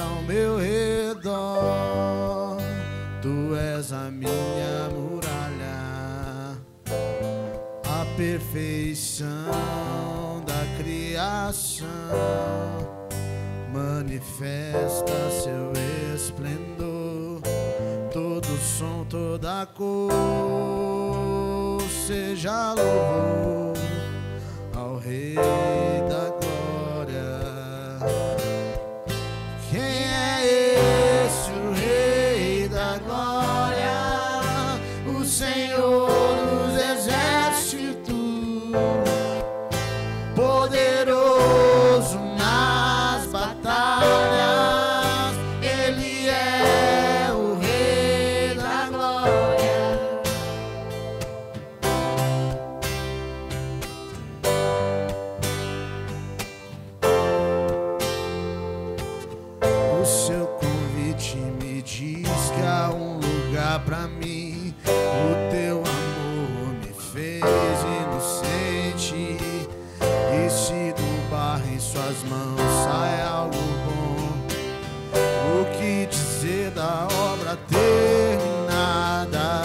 ao meu redor. Tu és a minha muralha, a perfeição da criação. Manifesta seu esplendor, todo som, toda cor. Seja louvor ao Rei da glória. Quem é esse, o Rei da glória? O Senhor dos exércitos, poderoso nas batalhas. Ele é o Rei da glória. O seu convite me diz que há um lugar pra mim. O teu amor me fez inocente, e se do barro em suas mãos sai algo bom, o que dizer da obra terminada?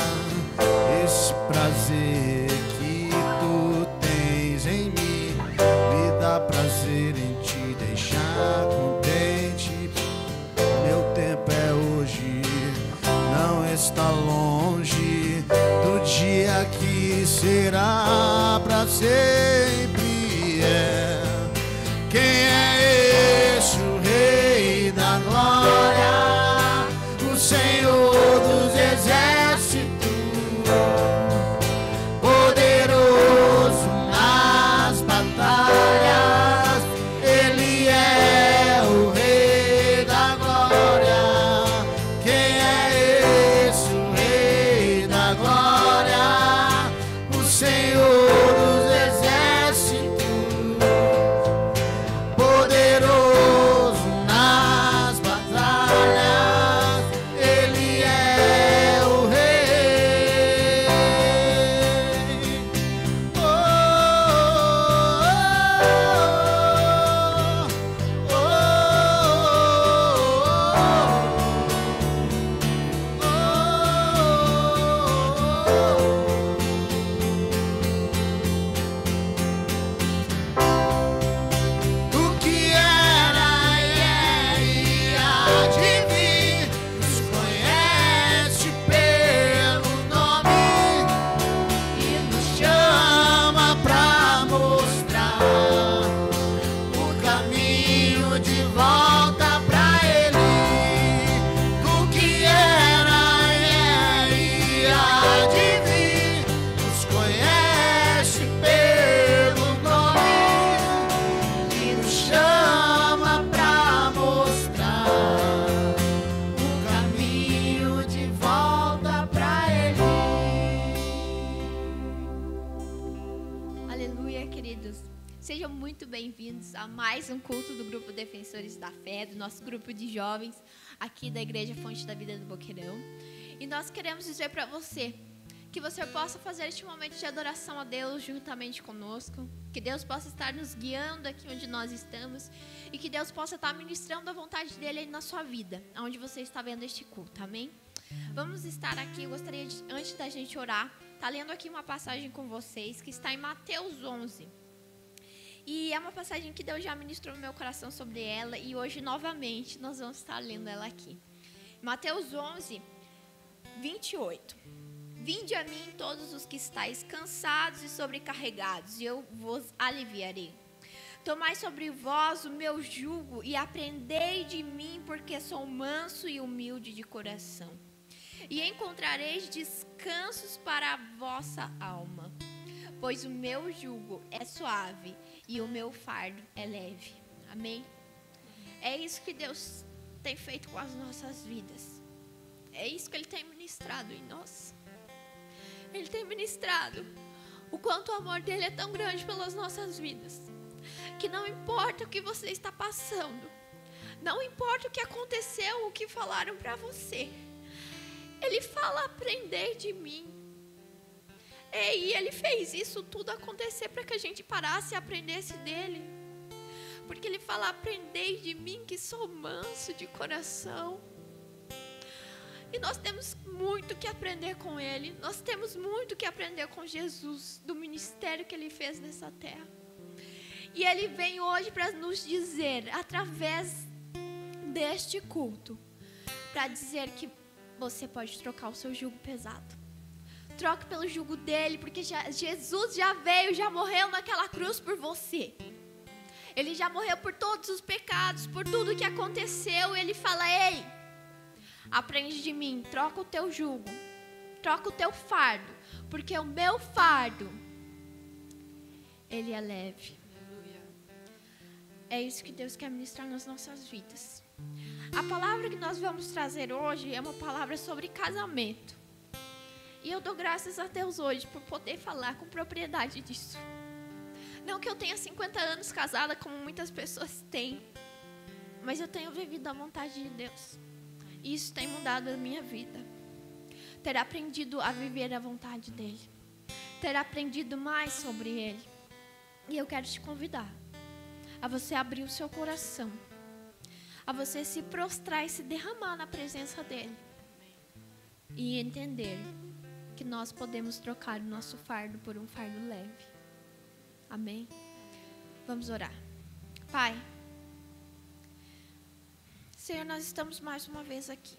Esse prazer que tu tens em mim me dá prazer em te deixar contente. Meu tempo é hoje, não está longe do dia que será pra sempre. Quem é esse, o Rei da glória? O Senhor dos exércitos, poderoso nas batalhas. Ele é o Rei da glória. Quem é esse, o Rei da glória? O Senhor dos exércitos, poderoso nas batalhas. Ele é o Rei. Oh, oh, oh, o que era e há de vir, nos conhece pelo nome e nos chama pra mostrar o caminho de volta pra Ele. O que era e há de vir, nos conhece pelo nome e nos chama pra mostrar o caminho de volta pra Ele. Aleluia, queridos. Sejam muito bem-vindos a mais um culto do Grupo Defensores da Fé, do nosso grupo de jovens aqui da Igreja Fonte da Vida do Boqueirão. E nós queremos dizer para você que você possa fazer este momento de adoração a Deus juntamente conosco, que Deus possa estar nos guiando aqui onde nós estamos e que Deus possa estar ministrando a vontade dele aí na sua vida, onde você está vendo este culto, amém? Vamos estar aqui, eu gostaria de, antes da gente orar, tá lendo aqui uma passagem com vocês que está em Mateus 11. E é uma passagem que Deus já ministrou no meu coração sobre ela e hoje novamente nós vamos estar lendo ela aqui. Mateus 11, 28. Vinde a mim todos os que estáis cansados e sobrecarregados, e eu vos aliviarei. Tomai sobre vós o meu jugo e aprendei de mim, porque sou manso e humilde de coração. E encontrareis descansos para a vossa alma, pois o meu jugo é suave e o meu fardo é leve. Amém? É isso que Deus tem feito com as nossas vidas. É isso que Ele tem ministrado em nós. Ele tem ministrado o quanto o amor dele é tão grande pelas nossas vidas, que não importa o que você está passando, não importa o que aconteceu, o que falaram para você, Ele fala: aprendei de mim. E Ele fez isso tudo acontecer para que a gente parasse e aprendesse dele. Porque Ele fala: aprendei de mim que sou manso de coração. E nós temos muito que aprender com Ele. Nós temos muito que aprender com Jesus, do ministério que Ele fez nessa terra. E Ele vem hoje para nos dizer, através deste culto, para dizer que você pode trocar o seu jugo pesado. Troque pelo jugo dele, porque Jesus já veio, já morreu naquela cruz por você. Ele já morreu por todos os pecados, por tudo que aconteceu. Ele fala: ei, aprende de mim, troca o teu jugo, troca o teu fardo, porque o meu fardo, ele é leve. É isso que Deus quer ministrar nas nossas vidas. A palavra que nós vamos trazer hoje é uma palavra sobre casamento. E eu dou graças a Deus hoje por poder falar com propriedade disso. Não que eu tenha 50 anos casada, como muitas pessoas têm, mas eu tenho vivido a vontade de Deus. E isso tem mudado a minha vida. Ter aprendido a viver a vontade dEle. Ter aprendido mais sobre Ele. E eu quero te convidar a você abrir o seu coração, a você se prostrar e se derramar na presença dEle. E entender que nós podemos trocar o nosso fardo por um fardo leve. Amém? Vamos orar. Pai, Senhor, nós estamos mais uma vez aqui,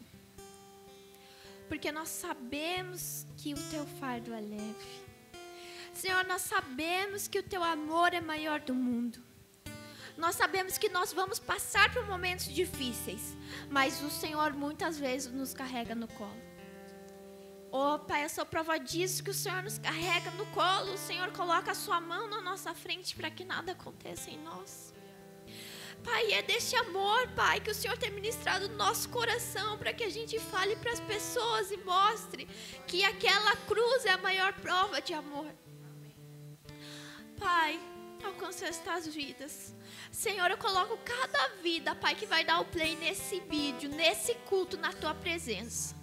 porque nós sabemos que o Teu fardo é leve. Senhor, nós sabemos que o Teu amor é maior do mundo. Nós sabemos que nós vamos passar por momentos difíceis, mas o Senhor muitas vezes nos carrega no colo. Oh, Pai, eu sou prova disso, que o Senhor nos carrega no colo. O Senhor coloca a sua mão na nossa frente para que nada aconteça em nós. Pai, é deste amor, Pai, que o Senhor tem ministrado no nosso coração, para que a gente fale para as pessoas e mostre que aquela cruz é a maior prova de amor. Pai, alcance estas vidas. Senhor, eu coloco cada vida, Pai, que vai dar o play nesse vídeo, nesse culto, na Tua presença.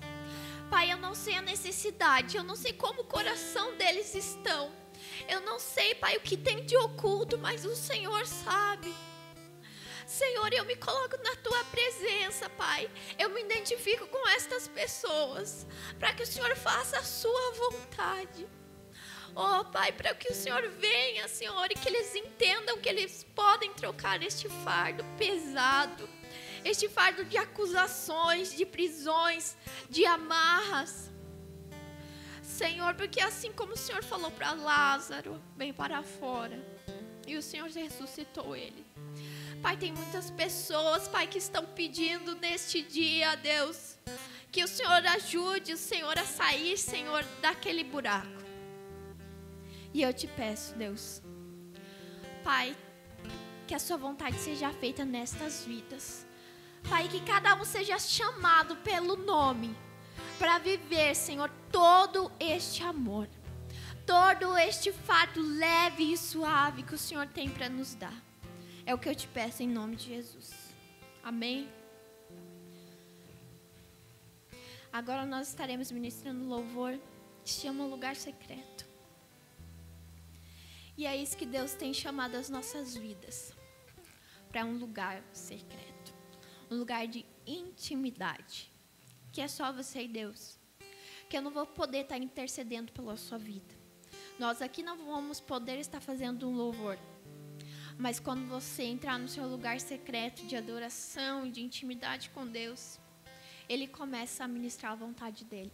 Pai, eu não sei a necessidade, eu não sei como o coração deles estão. Eu não sei, Pai, o que tem de oculto, mas o Senhor sabe. Senhor, eu me coloco na Tua presença, Pai. Eu me identifico com estas pessoas, para que o Senhor faça a Sua vontade. Oh, Pai, para que o Senhor venha, Senhor, e que eles entendam que eles podem trocar este fardo pesado, este fardo de acusações, de prisões, de amarras. Senhor, porque assim como o Senhor falou para Lázaro, vem para fora, e o Senhor ressuscitou ele. Pai, tem muitas pessoas, Pai, que estão pedindo neste dia, Deus, que o Senhor ajude o Senhor a sair, Senhor, daquele buraco. E eu te peço, Deus, Pai, que a Sua vontade seja feita nestas vidas. Pai, que cada um seja chamado pelo nome para viver, Senhor, todo este amor, todo este fardo leve e suave que o Senhor tem para nos dar. É o que eu te peço em nome de Jesus. Amém? Agora nós estaremos ministrando louvor, que se chama Lugar Secreto. E é isso que Deus tem chamado as nossas vidas, para um lugar secreto. Um lugar de intimidade, que é só você e Deus, que eu não vou poder estar intercedendo pela sua vida. Nós aqui não vamos poder estar fazendo um louvor, mas quando você entrar no seu lugar secreto de adoração e de intimidade com Deus, Ele começa a ministrar a vontade dEle.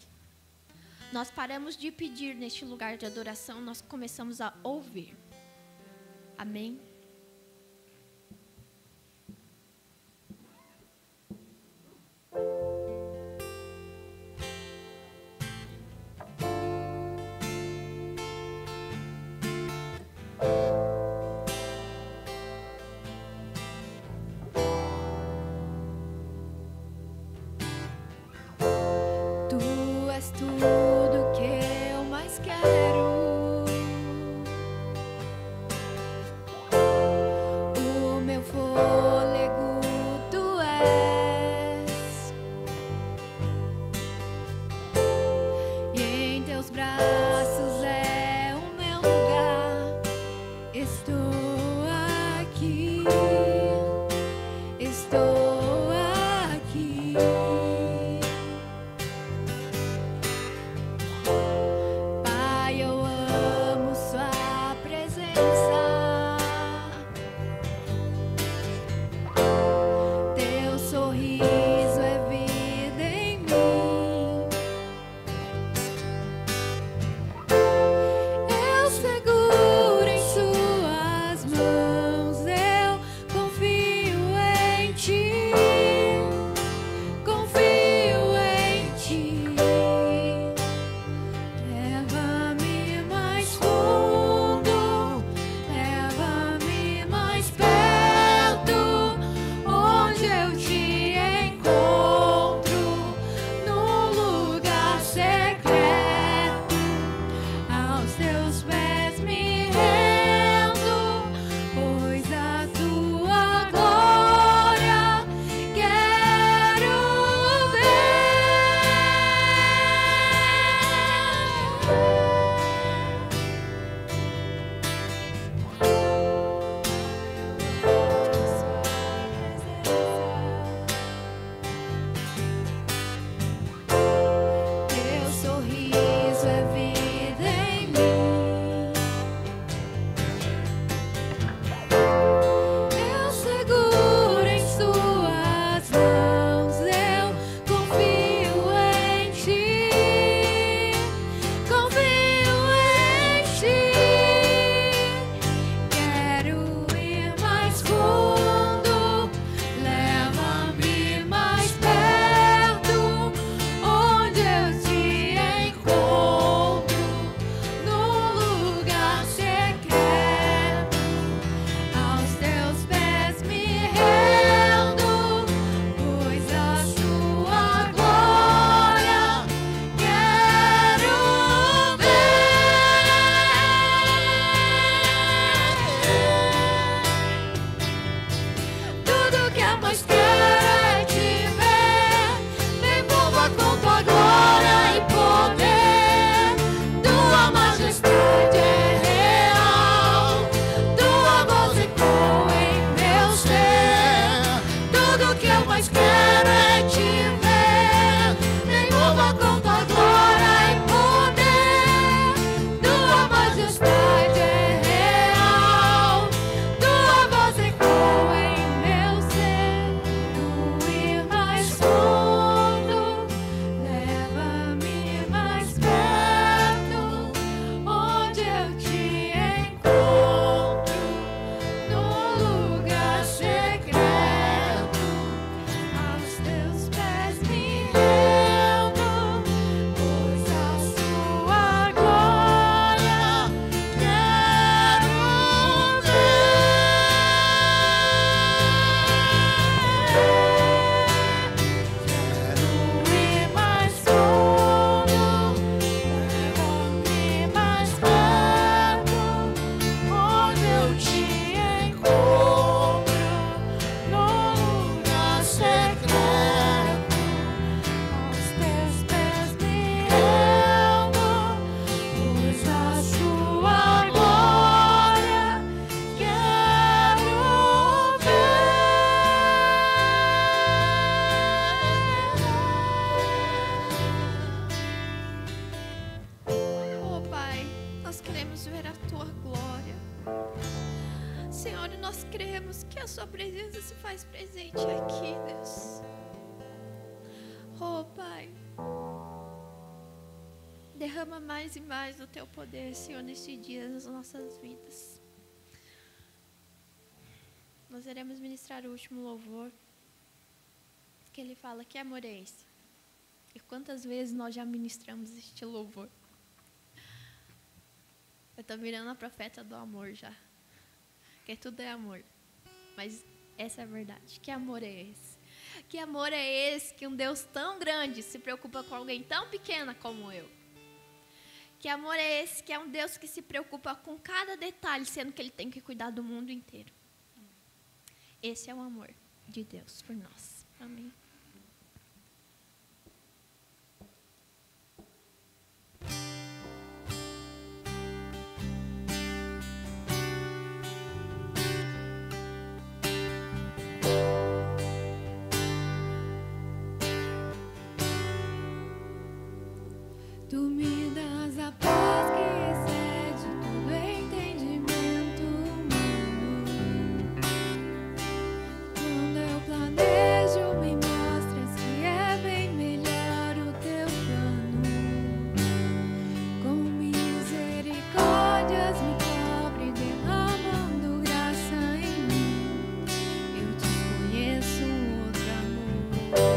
Nós paramos de pedir neste lugar de adoração, nós começamos a ouvir. Amém? Tudo que eu mais quero. O meu fôlego Tu és, e em Teus braços é o meu lugar. Estou aqui. mais quero é te ver. Me envolva com tua glória e poder. Tua majestade é real. Tua voz ecoa em meu ser. Tu ir mais fundo, leva-me mais perto, onde eu te encontro, no lugar secreto. Aos teus pés me rendo, pois a sua glória quero ver. Quero ir mais fundo, leva-me mais perto, onde eu te encontro, no lugar secreto. Aos teus pés me rendo, pois a sua glória quero ver. Oh, Pai, nós queremos ver a Tua glória. Senhor, nós cremos que a Sua presença se faz presente aqui, Deus. Oh, Pai, derrama mais e mais do Teu poder, Senhor, neste dia nas nossas vidas. Nós iremos ministrar o último louvor, que ele fala: que amor é esse? E quantas vezes nós já ministramos este louvor? Eu estou virando a profeta do amor já. Porque tudo é amor. Mas essa é a verdade. Que amor é esse? Que amor é esse que um Deus tão grande se preocupa com alguém tão pequena como eu? Que amor é esse que é um Deus que se preocupa com cada detalhe, sendo que Ele tem que cuidar do mundo inteiro? Esse é o amor de Deus por nós. Amém. Tu me das a paz que excede todo entendimento humano. Quando eu planejo, me mostras que é bem melhor o teu plano. Com misericórdias me cobre, derramando graça em mim. Eu desconheço outro amor assim.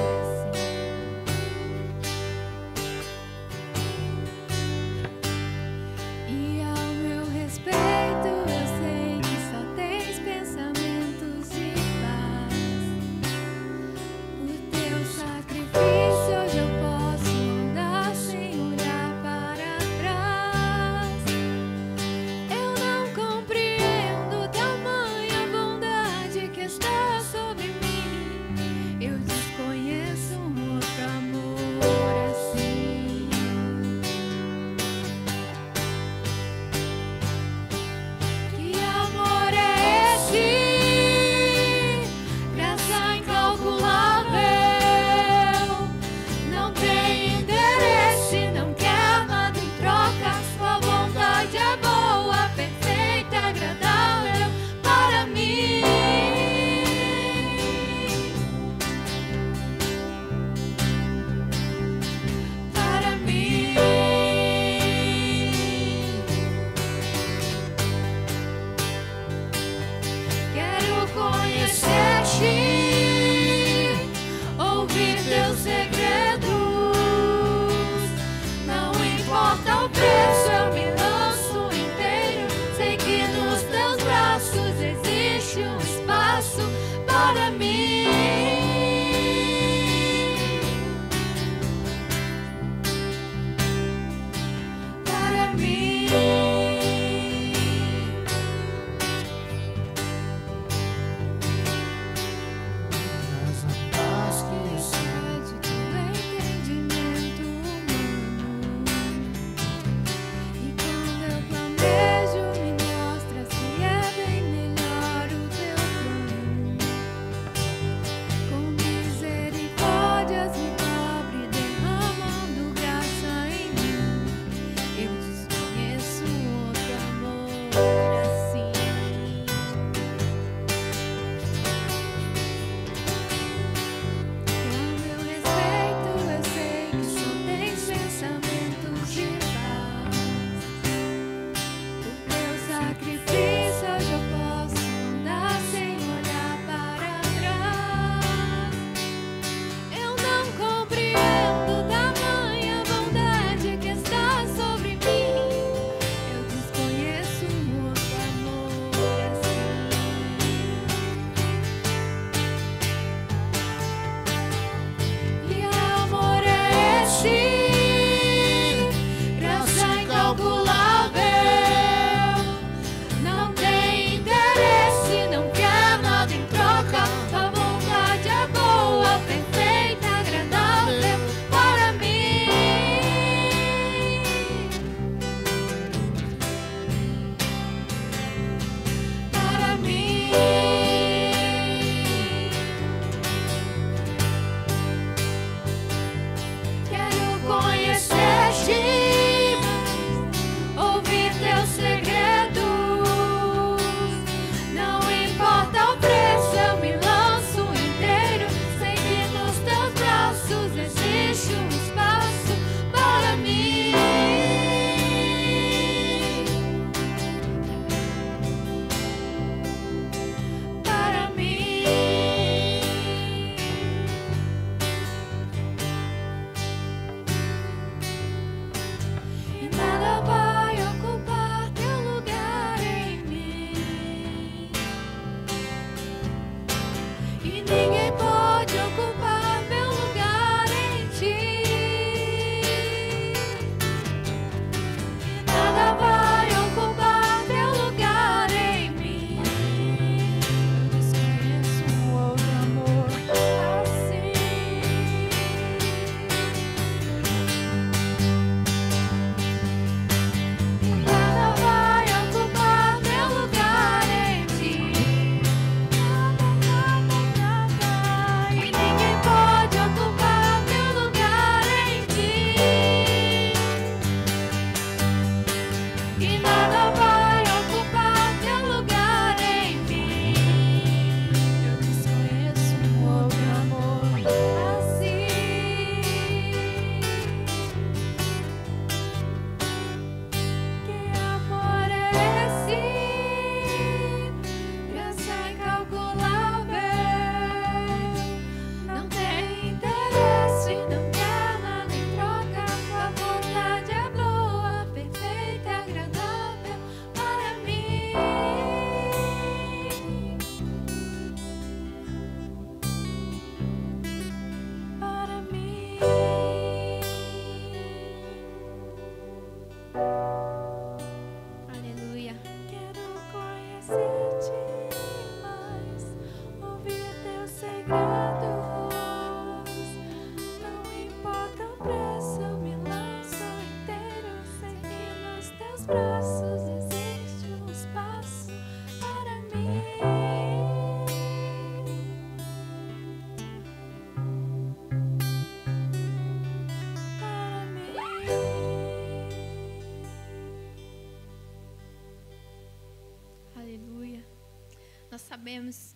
nós sabemos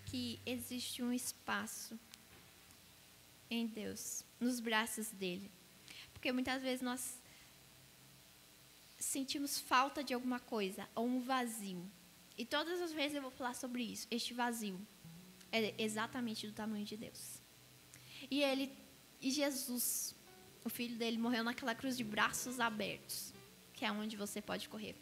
que existe um espaço em Deus, nos braços dele. Porque muitas vezes nós sentimos falta de alguma coisa, ou um vazio. E todas as vezes eu vou falar sobre isso. Este vazio é exatamente do tamanho de Deus. E Jesus, o Filho dele, morreu naquela cruz de braços abertos, que é onde você pode correr.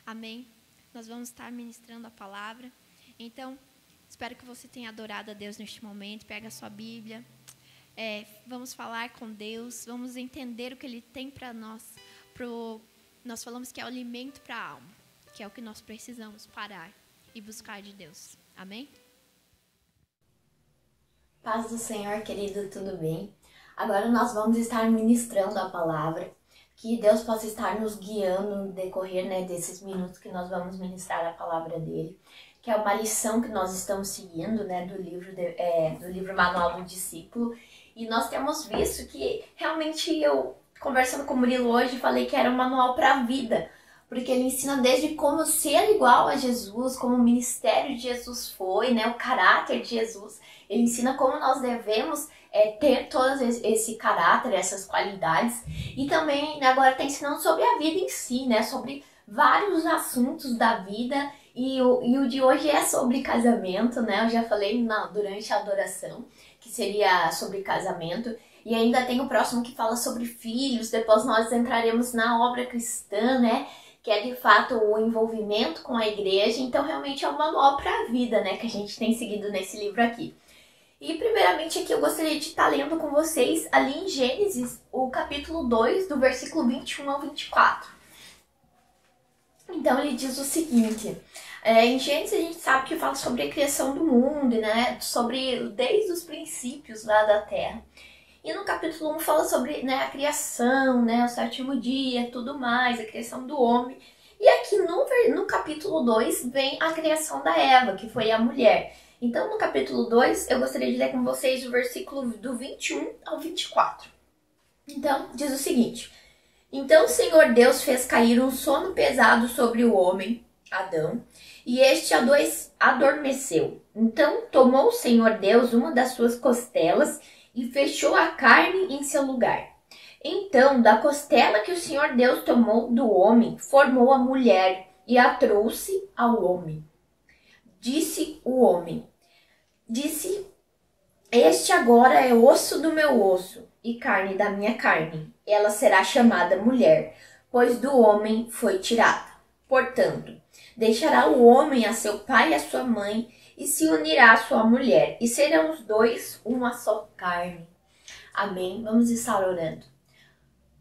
Amém? Nós vamos estar ministrando a palavra. Então, espero que você tenha adorado a Deus neste momento. Pega a sua Bíblia. Vamos falar com Deus. Vamos entender o que Ele tem para nós. Nós falamos que é o alimento para a alma, que é o que nós precisamos parar e buscar de Deus. Amém? Paz do Senhor, querido, tudo bem? Agora nós vamos estar ministrando a palavra. Que Deus possa estar nos guiando no decorrer, desses minutos que nós vamos ministrar a palavra dele. Que é uma lição que nós estamos seguindo, do livro Manual do Discípulo. E nós temos visto que realmente eu, conversando com o Murilo hoje, falei que era um manual para a vida. Porque ele ensina desde como ser igual a Jesus, como o ministério de Jesus foi, o caráter de Jesus. Ele ensina como nós devemos ter todo esse caráter, essas qualidades. E também agora está ensinando sobre a vida em si, sobre vários assuntos da vida. E o de hoje é sobre casamento, Eu já falei durante a adoração, que seria sobre casamento. E ainda tem o próximo que fala sobre filhos. Depois nós entraremos na obra cristã, que é de fato o envolvimento com a igreja. Então realmente é um manual para a vida, que a gente tem seguido nesse livro aqui. E primeiramente aqui eu gostaria de estar lendo com vocês ali em Gênesis, o capítulo 2, do versículo 21 ao 24. Então ele diz o seguinte: em Gênesis a gente sabe que fala sobre a criação do mundo, sobre desde os princípios lá da terra. E no capítulo 1 fala sobre a criação, o sétimo dia, tudo mais, a criação do homem. E aqui no capítulo 2 vem a criação da Eva, que foi a mulher. Então no capítulo 2 eu gostaria de ler com vocês o versículo do 21 ao 24. Então diz o seguinte: Então o Senhor Deus fez cair um sono pesado sobre o homem, Adão, e este adormeceu. Então tomou o Senhor Deus uma das suas costelas e fechou a carne em seu lugar. Então, da costela que o Senhor Deus tomou do homem, formou a mulher e a trouxe ao homem. Disse o homem: Este agora é osso do meu osso e carne da minha carne. Ela será chamada mulher, pois do homem foi tirada. Portanto, deixará o homem a seu pai e a sua mãe, e se unirá à sua mulher, e serão os dois uma só carne. Amém? Vamos estar orando.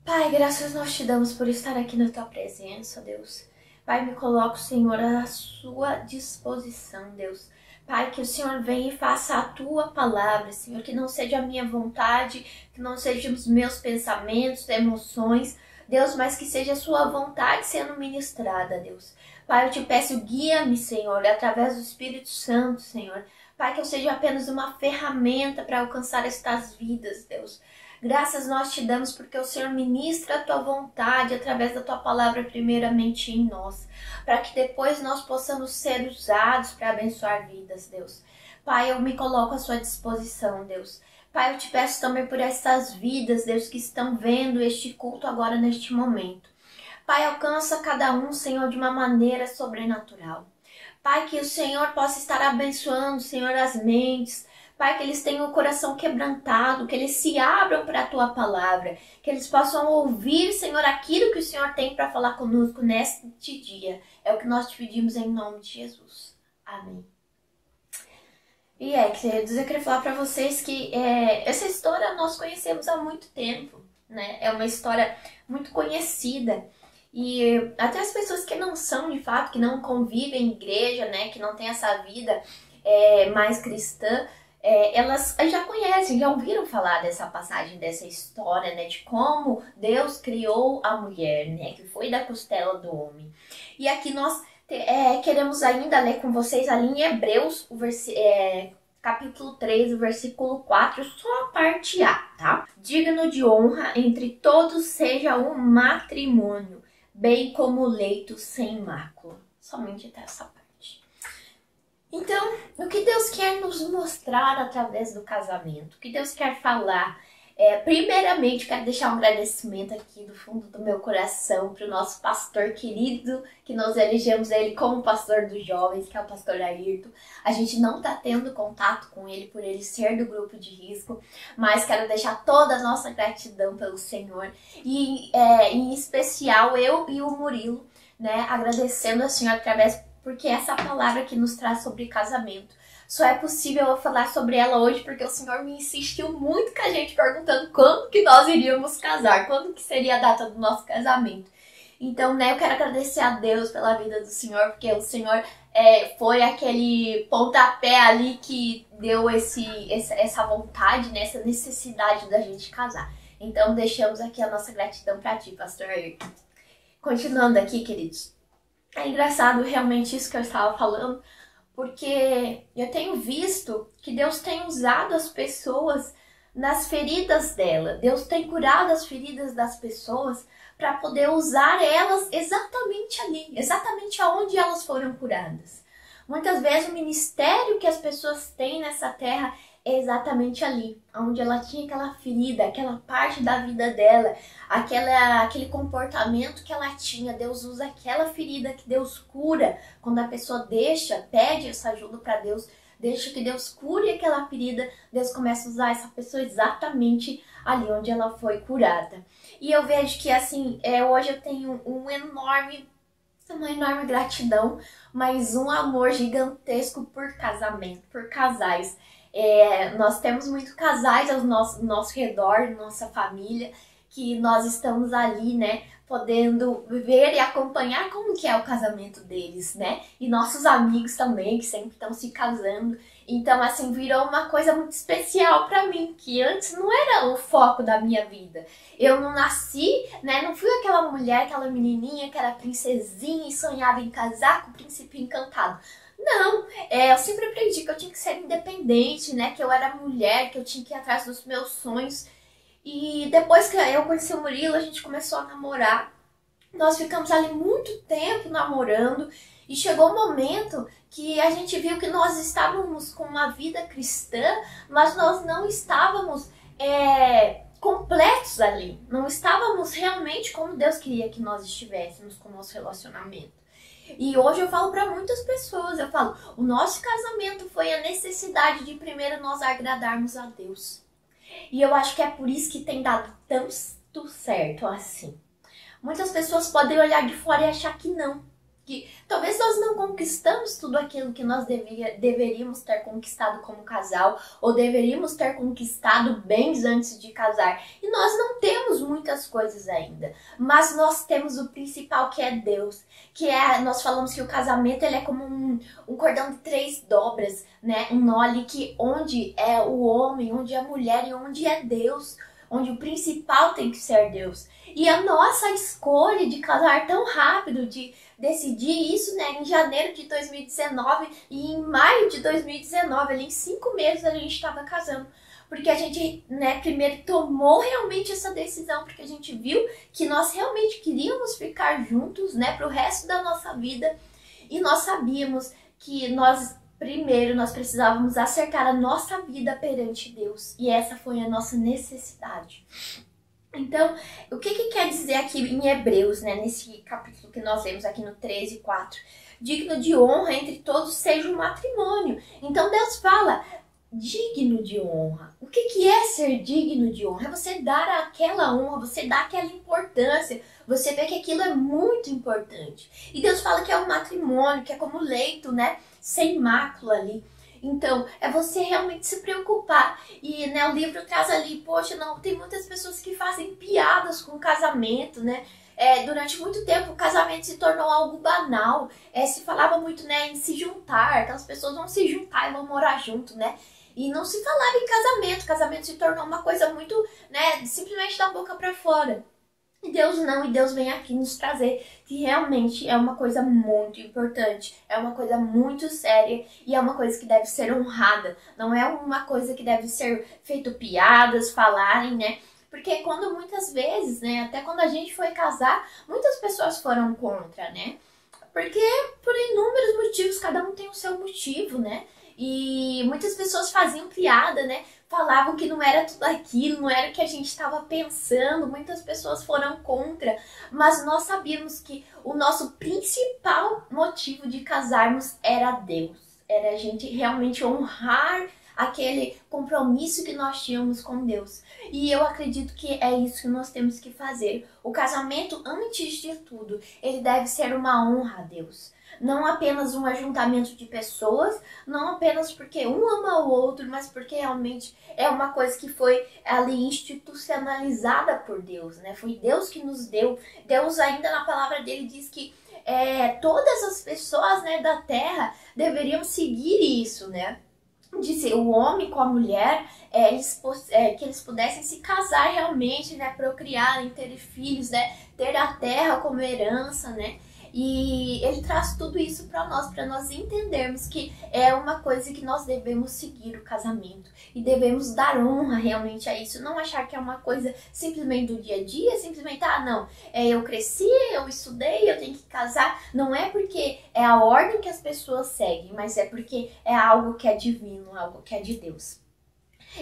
Pai, graças nós te damos por estar aqui na tua presença, Deus. Pai, me coloco, Senhor, à sua disposição, Deus. Pai, que o Senhor venha e faça a tua palavra, Senhor, que não seja a minha vontade, que não sejam os meus pensamentos, emoções, Deus, mas que seja a sua vontade sendo ministrada, Deus. Pai, eu te peço, guia-me, Senhor, através do Espírito Santo, Senhor. Pai, que eu seja apenas uma ferramenta para alcançar estas vidas, Deus. Graças nós te damos porque o Senhor ministra a tua vontade através da tua palavra primeiramente em nós, para que depois nós possamos ser usados para abençoar vidas, Deus. Pai, eu me coloco à sua disposição, Deus. Pai, eu te peço também por essas vidas, Deus, que estão vendo este culto agora neste momento. Pai, alcança cada um, Senhor, de uma maneira sobrenatural. Pai, que o Senhor possa estar abençoando, Senhor, as mentes. Pai, que eles tenham o coração quebrantado, que eles se abram para a tua palavra, que eles possam ouvir, Senhor, aquilo que o Senhor tem para falar conosco neste dia. É o que nós te pedimos em nome de Jesus. Amém. Queridos, eu queria falar para vocês que essa história nós conhecemos há muito tempo, É uma história muito conhecida. E até as pessoas que não são, de fato, que não convivem em igreja, que não têm essa vida mais cristã, elas já conhecem, já ouviram falar dessa passagem, dessa história, de como Deus criou a mulher, que foi da costela do homem. E aqui nós queremos ainda ler com vocês ali em Hebreus, capítulo 3, o versículo 4, só a parte A, tá? Digno de honra entre todos seja o matrimônio, bem como o leito sem mácula. Somente até essa parte. que Deus quer nos mostrar através do casamento? O que Deus quer falar? Primeiramente, quero deixar um agradecimento aqui do fundo do meu coração para o nosso pastor querido, que nós elegemos ele como pastor dos jovens, que é o pastor Ayrton. A gente não está tendo contato com ele por ele ser do grupo de risco, mas quero deixar toda a nossa gratidão pelo Senhor. E em especial eu e o Murilo, né, agradecendo ao Senhor porque essa palavra que nos traz sobre casamento. Só é possível eu falar sobre ela hoje porque o Senhor me insistiu muito com a gente perguntando quando que nós iríamos casar, quando que seria a data do nosso casamento. Então, né, eu quero agradecer a Deus pela vida do Senhor, porque o Senhor foi aquele pontapé ali que deu essa vontade, né, essa necessidade da gente casar. Então, deixamos aqui a nossa gratidão para ti, pastor Ayrton. Continuando aqui, queridos. É engraçado realmente isso que eu estava falando, porque eu tenho visto que Deus tem usado as pessoas nas feridas dela. Deus tem curado as feridas das pessoas para poder usar elas exatamente ali, exatamente aonde elas foram curadas. Muitas vezes o ministério que as pessoas têm nessa terra é exatamente ali, onde ela tinha aquela ferida, aquela parte da vida dela, aquele comportamento que ela tinha. Deus usa aquela ferida que Deus cura. Quando a pessoa pede essa ajuda para Deus, deixa que Deus cure aquela ferida, Deus começa a usar essa pessoa exatamente ali onde ela foi curada. E eu vejo que assim, hoje eu tenho uma enorme gratidão, mas um amor gigantesco por casamento, por casais. Nós temos muitos casais ao nosso redor, nossa família, que nós estamos ali, né, podendo ver e acompanhar como que é o casamento deles, né? E nossos amigos também, que sempre estão se casando. Então, assim, virou uma coisa muito especial para mim, que antes não era o foco da minha vida. Eu não nasci, né, não fui aquela mulher, aquela menininha que era princesinha e sonhava em casar com o príncipe encantado. Não, eu sempre aprendi que eu tinha que ser independente, né? Que eu era mulher, que eu tinha que ir atrás dos meus sonhos. E depois que eu conheci o Murilo, a gente começou a namorar. Nós ficamos ali muito tempo namorando. E chegou um momento que a gente viu que nós estávamos com uma vida cristã, mas nós não estávamos completos ali. Não estávamos realmente como Deus queria que nós estivéssemos com o nosso relacionamento. E hoje eu falo para muitas pessoas, eu falo, o nosso casamento foi a necessidade de primeiro nós agradarmos a Deus. E eu acho que é por isso que tem dado tanto certo assim. Muitas pessoas podem olhar de fora e achar que não. Que talvez nós não conquistamos tudo aquilo que nós deveríamos ter conquistado como casal, ou deveríamos ter conquistado bens antes de casar. E nós não temos muitas coisas ainda, mas nós temos o principal, que é Deus. Nós falamos que o casamento ele é como um cordão de 3 dobras, né? Um nó ali que onde é o homem, onde é a mulher e onde é Deus. Onde o principal tem que ser Deus. E a nossa escolha de casar tão rápido, de decidir isso, né, em janeiro de 2019 e em maio de 2019, ali em 5 meses a gente estava casando. Porque a gente, né, primeiro tomou realmente essa decisão, porque a gente viu que nós realmente queríamos ficar juntos, né, pro resto da nossa vida. E nós sabíamos que primeiro nós precisávamos acertar a nossa vida perante Deus. E essa foi a nossa necessidade. Então, o que quer dizer aqui em Hebreus, né, nesse capítulo que nós lemos aqui no 13:4? Digno de honra entre todos seja o matrimônio. Então Deus fala, digno de honra. O que é ser digno de honra? É você dar aquela honra, você dar aquela importância, você vê que aquilo é muito importante. E Deus fala que é um matrimônio, que é como leito, né, sem mácula ali. Então, é você realmente se preocupar. E, né, o livro traz ali, poxa, não, tem muitas pessoas que fazem piadas com o casamento, né? Durante muito tempo o casamento se tornou algo banal. Se falava muito, né, em se juntar. Aquelas pessoas vão se juntar e vão morar junto, né? E não se falava em casamento. Casamento se tornou uma coisa muito, né, simplesmente da boca para fora. E Deus não, e Deus vem aqui nos trazer que realmente é uma coisa muito importante, é uma coisa muito séria e é uma coisa que deve ser honrada. Não é uma coisa que deve ser feito piadas, falarem, né? Porque quando muitas vezes, né, até quando a gente foi casar, muitas pessoas foram contra, né? Porque por inúmeros motivos, cada um tem o seu motivo, né? E muitas pessoas faziam piada, né? Falavam que não era tudo aquilo, não era o que a gente estava pensando. Muitas pessoas foram contra, mas nós sabíamos que o nosso principal motivo de casarmos era Deus. Era a gente realmente honrar aquele compromisso que nós tínhamos com Deus. E eu acredito que é isso que nós temos que fazer. O casamento, antes de tudo, ele deve ser uma honra a Deus. Não apenas um ajuntamento de pessoas, não apenas porque um ama o outro, mas porque realmente é uma coisa que foi ali institucionalizada por Deus, né? Foi Deus que nos deu. Deus ainda na palavra dele diz que todas as pessoas, né, da terra deveriam seguir isso, né? De o homem com a mulher, que eles pudessem se casar realmente, né, procriarem, ter filhos, né, ter a terra como herança, né? E ele traz tudo isso para nós entendermos que é uma coisa que nós devemos seguir o casamento e devemos dar honra realmente a isso, não achar que é uma coisa simplesmente do dia a dia, simplesmente, eu cresci, eu estudei, eu tenho que casar. Não é porque é a ordem que as pessoas seguem, mas é porque é algo que é divino, algo que é de Deus.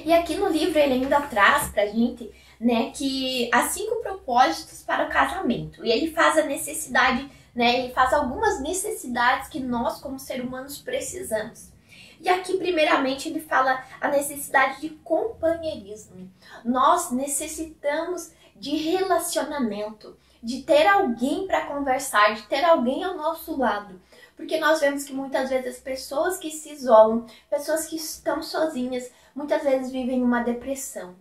E aqui no livro ele ainda traz pra gente, né, que há 5 propósitos para o casamento. E ele faz a necessidade, né, ele faz algumas necessidades que nós como seres humanos precisamos. E aqui primeiramente ele fala a necessidade de companheirismo. Nós necessitamos de relacionamento, de ter alguém para conversar, de ter alguém ao nosso lado. Porque nós vemos que muitas vezes as pessoas que se isolam, pessoas que estão sozinhas, muitas vezes vivem uma depressão.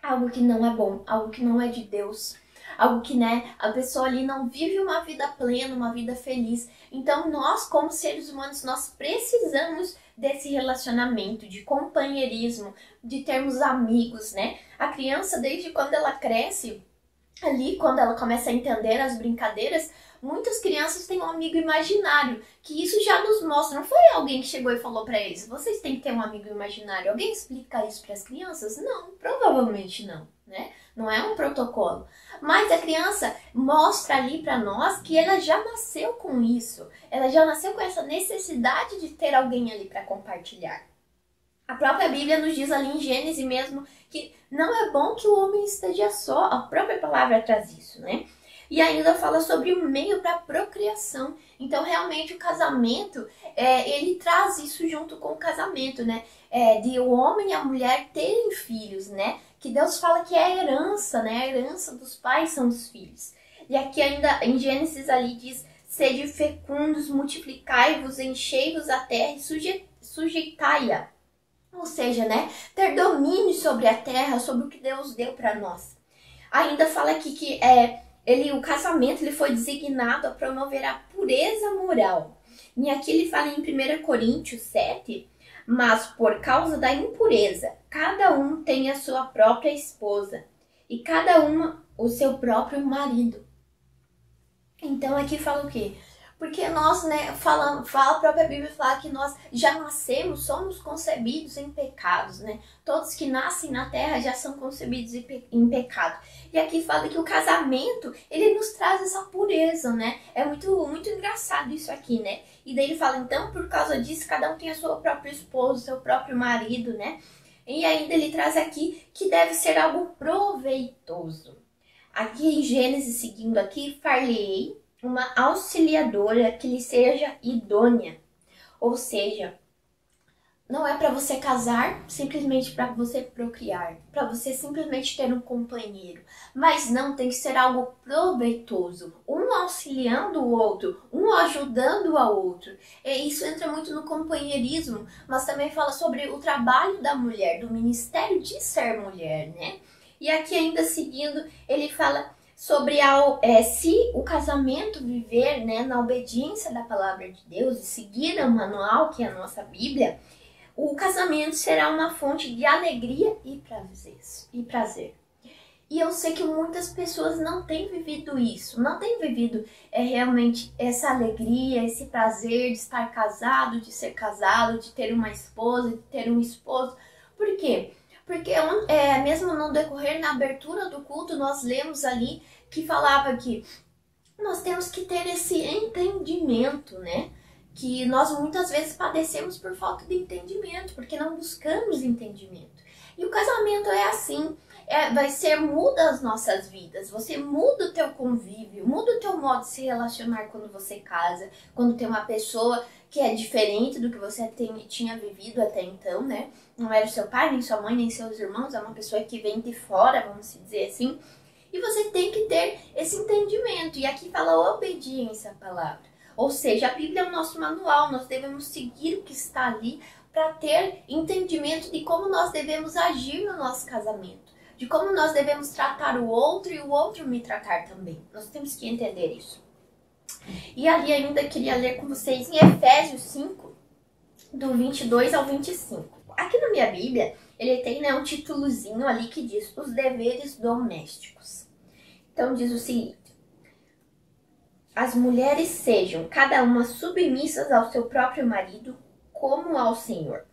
Algo que não é bom, algo que não é de Deus. Algo que, né, a pessoa ali não vive uma vida plena, uma vida feliz. Então nós, como seres humanos, nós precisamos desse relacionamento, de companheirismo, de termos amigos, né? A criança, desde quando ela cresce, ali quando ela começa a entender as brincadeiras, muitas crianças têm um amigo imaginário, que isso já nos mostra. Não foi alguém que chegou e falou para eles, vocês têm que ter um amigo imaginário. Alguém explica isso para as crianças? Não, provavelmente não, né? Não é um protocolo. Mas a criança mostra ali para nós que ela já nasceu com isso. Ela já nasceu com essa necessidade de ter alguém ali para compartilhar. A própria Bíblia nos diz ali em Gênesis mesmo que não é bom que o homem esteja só. A própria palavra traz isso, né? E ainda fala sobre o meio para a procriação. Então, realmente, o casamento, ele traz isso junto com o casamento, né? De o homem e a mulher terem filhos, né? Que Deus fala que é a herança, né? A herança dos pais são os filhos. E aqui ainda em Gênesis ali diz, sede fecundos, multiplicai-vos, enchei-vos a terra e sujeitai-a. Ou seja, né? Ter domínio sobre a terra, sobre o que Deus deu para nós. Ainda fala aqui que o casamento ele foi designado a promover a pureza moral. E aqui ele fala em 1 Coríntios 7, mas por causa da impureza, cada um tem a sua própria esposa e cada uma o seu próprio marido. Então aqui fala o quê? Porque nós, né, fala a própria Bíblia fala que nós já nascemos, somos concebidos em pecados, né? Todos que nascem na terra já são concebidos em pecado. E aqui fala que o casamento, ele nos traz essa pureza, né? É muito, muito engraçado isso aqui, né? E daí ele fala, então, por causa disso, cada um tem a sua própria esposa, seu próprio marido, né? E ainda ele traz aqui que deve ser algo proveitoso. Aqui em Gênesis, seguindo aqui, far-lhe-ei uma auxiliadora que lhe seja idônea. Ou seja, não é para você casar simplesmente para você procriar, para você simplesmente ter um companheiro, mas não, tem que ser algo proveitoso, um auxiliando o outro, um ajudando ao outro. E isso entra muito no companheirismo, mas também fala sobre o trabalho da mulher, do ministério de ser mulher, né? E aqui ainda seguindo, ele fala sobre se o casamento viver, né, na obediência da palavra de Deus e seguir o manual, que é a nossa Bíblia, o casamento será uma fonte de alegria e prazer. E eu sei que muitas pessoas não têm vivido isso, não têm vivido realmente essa alegria, esse prazer de estar casado, de ser casado, de ter uma esposa, de ter um esposo. Por quê? Porque mesmo no decorrer, na abertura do culto, nós lemos ali que falava que nós temos que ter esse entendimento, né? que nós muitas vezes padecemos por falta de entendimento, porque não buscamos entendimento. E o casamento é assim, vai ser muda as nossas vidas, você muda o teu convívio, muda o teu modo de se relacionar quando você casa, quando tem uma pessoa que é diferente do que você tinha vivido até então, né? Não era o seu pai, nem sua mãe, nem seus irmãos, é uma pessoa que vem de fora, vamos dizer assim. E você tem que ter esse entendimento. E aqui fala obediência à palavra. Ou seja, a Bíblia é o nosso manual, nós devemos seguir o que está ali para ter entendimento de como nós devemos agir no nosso casamento, de como nós devemos tratar o outro e o outro me tratar também. Nós temos que entender isso. E ali ainda queria ler com vocês em Efésios 5, do 22 ao 25. Aqui na minha Bíblia, ele tem, né, um títulozinho ali que diz os deveres domésticos. Então diz o seguinte: as mulheres sejam cada uma submissas ao seu próprio marido, como ao Senhor.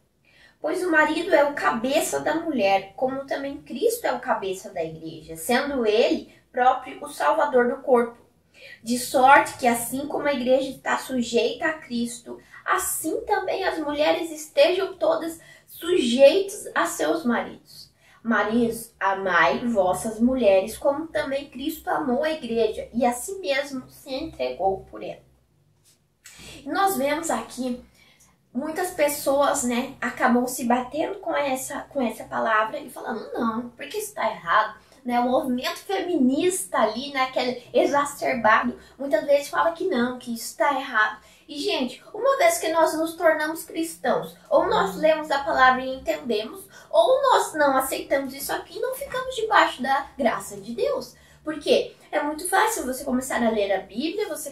Pois o marido é o cabeça da mulher, como também Cristo é o cabeça da igreja, sendo ele próprio o salvador do corpo. De sorte que assim como a igreja está sujeita a Cristo, assim também as mulheres estejam todas sujeitas a seus maridos. Maridos, amai vossas mulheres, como também Cristo amou a igreja e a si mesmo se entregou por ela. E nós vemos aqui muitas pessoas, né, acabam se batendo com essa palavra e falando, não, porque isso está errado. Né, o movimento feminista ali, né, aquele exacerbado, muitas vezes fala que não, que isso está errado. E, gente, uma vez que nós nos tornamos cristãos, ou nós lemos a palavra e entendemos, ou nós não aceitamos isso aqui e não ficamos debaixo da graça de Deus. Porque é muito fácil você começar a ler a Bíblia, você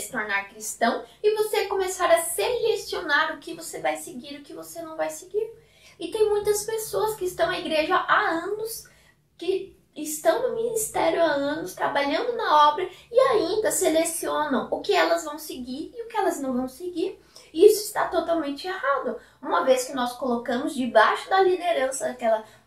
se tornar cristão e você começar a selecionar o que você vai seguir e o que você não vai seguir. E tem muitas pessoas que estão na igreja há anos, que estão no ministério há anos, trabalhando na obra e ainda selecionam o que elas vão seguir e o que elas não vão seguir. E isso está totalmente errado. Uma vez que nós colocamos debaixo da liderança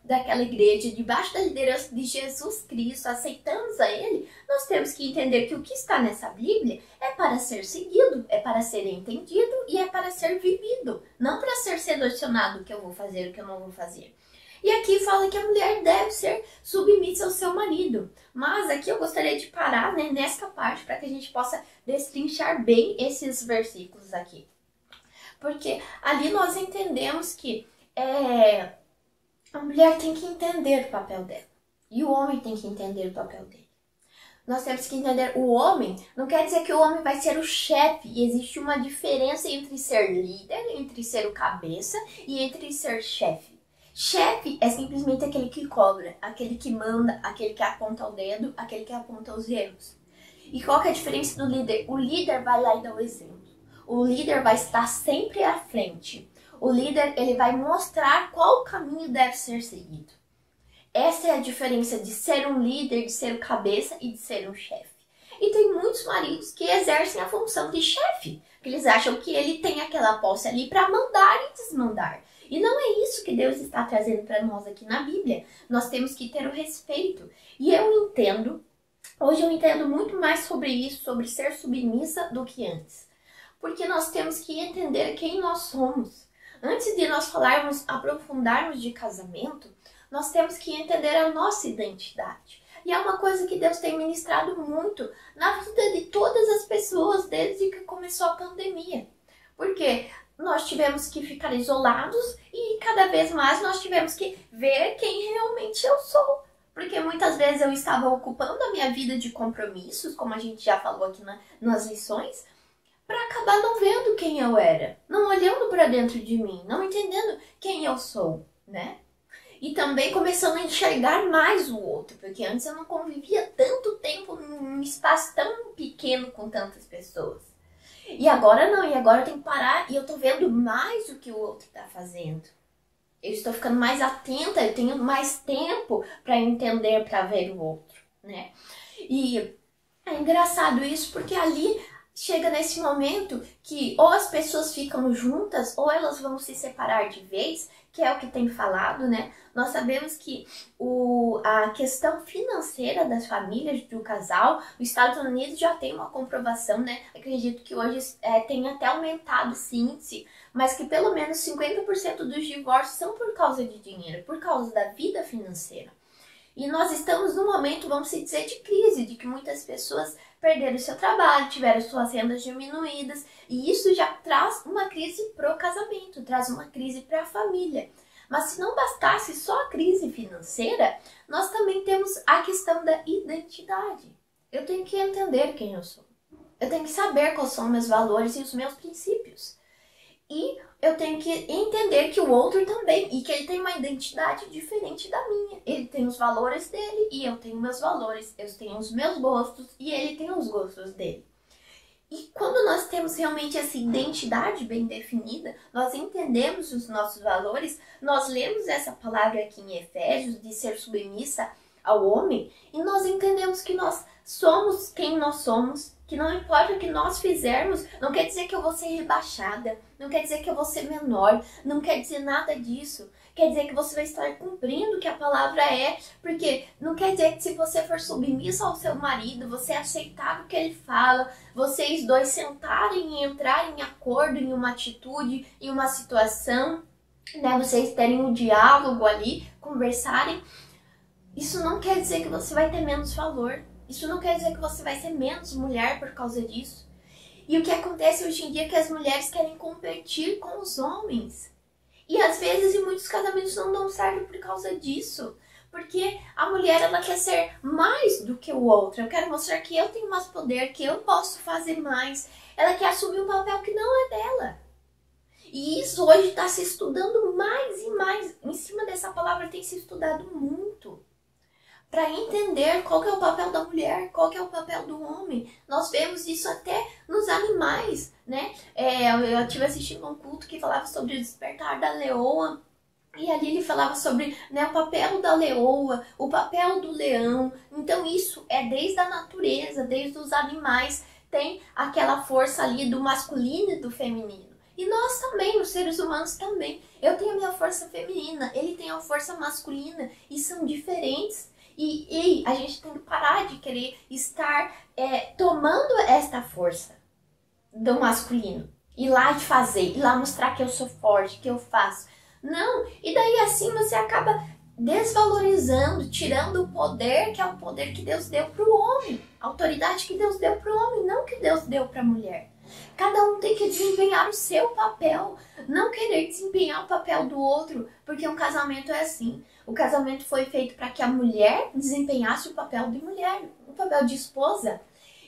daquela igreja, debaixo da liderança de Jesus Cristo, aceitamos a Ele, nós temos que entender que o que está nessa Bíblia é para ser seguido, é para ser entendido e é para ser vivido, não para ser selecionado o que eu vou fazer e o que eu não vou fazer. E aqui fala que a mulher deve ser submissa ao seu marido. Mas aqui eu gostaria de parar, né, nesta parte para que a gente possa destrinchar bem esses versículos aqui. Porque ali nós entendemos que a mulher tem que entender o papel dela. E o homem tem que entender o papel dele. Nós temos que entender, o homem não quer dizer que o homem vai ser o chefe. E existe uma diferença entre ser líder, entre ser o cabeça e entre ser chefe. Chefe é simplesmente aquele que cobra, aquele que manda, aquele que aponta o dedo, aquele que aponta os erros. E qual que é a diferença do líder? O líder vai lá e dá o exemplo. O líder vai estar sempre à frente. O líder, ele vai mostrar qual caminho deve ser seguido. Essa é a diferença de ser um líder, de ser o cabeça e de ser um chefe. E tem muitos maridos que exercem a função de chefe. Eles acham que ele tem aquela posse ali para mandar e desmandar. E não é isso que Deus está trazendo para nós aqui na Bíblia. Nós temos que ter o respeito. E hoje eu entendo muito mais sobre isso, sobre ser submissa do que antes. Porque nós temos que entender quem nós somos. Antes de nós aprofundarmos de casamento, nós temos que entender a nossa identidade. E é uma coisa que Deus tem ministrado muito na vida de todas as pessoas desde que começou a pandemia. Porque nós tivemos que ficar isolados e cada vez mais nós tivemos que ver quem realmente eu sou. Porque muitas vezes eu estava ocupando a minha vida de compromissos, como a gente já falou aqui nas lições, para acabar não vendo quem eu era, não olhando para dentro de mim, não entendendo quem eu sou, né? E também começando a enxergar mais o outro, porque antes eu não convivia tanto tempo num espaço tão pequeno com tantas pessoas. E agora não, e agora eu tenho que parar e eu tô vendo mais o que o outro tá fazendo. Eu estou ficando mais atenta, eu tenho mais tempo para entender, para ver o outro, né? E é engraçado isso porque ali chega nesse momento que ou as pessoas ficam juntas ou elas vão se separar de vez, que é o que tem falado, né? Nós sabemos que a questão financeira das famílias do casal, os Estados Unidos já tem uma comprovação, né? Acredito que hoje tem até aumentado esse índice, mas que pelo menos 50% dos divórcios são por causa de dinheiro, por causa da vida financeira. E nós estamos num momento, vamos dizer, de crise, de que muitas pessoas perderam seu trabalho, tiveram suas rendas diminuídas, e isso já traz uma crise pro casamento, traz uma crise para a família. Mas se não bastasse só a crise financeira, nós também temos a questão da identidade. Eu tenho que entender quem eu sou. Eu tenho que saber quais são meus valores e os meus princípios. E eu tenho que entender que o outro também, e que ele tem uma identidade diferente da minha. Ele tem os valores dele e eu tenho meus valores. Eu tenho os meus gostos e ele tem os gostos dele. E quando nós temos realmente essa identidade bem definida, nós entendemos os nossos valores, nós lemos essa palavra aqui em Efésios, de ser submissa ao homem, e nós entendemos que nós somos quem nós somos, que não importa o que nós fizermos, não quer dizer que eu vou ser rebaixada, não quer dizer que eu vou ser menor, não quer dizer nada disso. Quer dizer que você vai estar cumprindo o que a palavra é, porque não quer dizer que se você for submissa ao seu marido, você aceitar o que ele fala, vocês dois sentarem e entrarem em acordo em uma atitude, em uma situação, né? Vocês terem um diálogo ali, conversarem. Isso não quer dizer que você vai ter menos valor. Isso não quer dizer que você vai ser menos mulher por causa disso. E o que acontece hoje em dia é que as mulheres querem competir com os homens. E às vezes em muitos casamentos não dão certo por causa disso. Porque a mulher, ela quer ser mais do que o outro. Eu quero mostrar que eu tenho mais poder, que eu posso fazer mais. Ela quer assumir um papel que não é dela. E isso hoje está se estudando mais e mais. Em cima dessa palavra tem se estudado muito. Para entender qual que é o papel da mulher, qual que é o papel do homem. Nós vemos isso até nos animais, né? Eu estive assistindo um culto que falava sobre o despertar da leoa. E ali ele falava sobre, né, o papel da leoa, o papel do leão. Então isso é desde a natureza, desde os animais. Tem aquela força ali do masculino e do feminino. E nós também, os seres humanos também. Eu tenho a minha força feminina, ele tem a força masculina. E são diferentes. E a gente tem que parar de querer estar tomando esta força do masculino. Ir lá de fazer, ir lá mostrar que eu sou forte, que eu faço. Não, e daí assim você acaba desvalorizando, tirando o poder, que é o poder que Deus deu para o homem. A autoridade que Deus deu para o homem, não que Deus deu para a mulher. Cada um tem que desempenhar o seu papel, não querer desempenhar o papel do outro, porque um casamento é assim. O casamento foi feito para que a mulher desempenhasse o papel de mulher, o papel de esposa,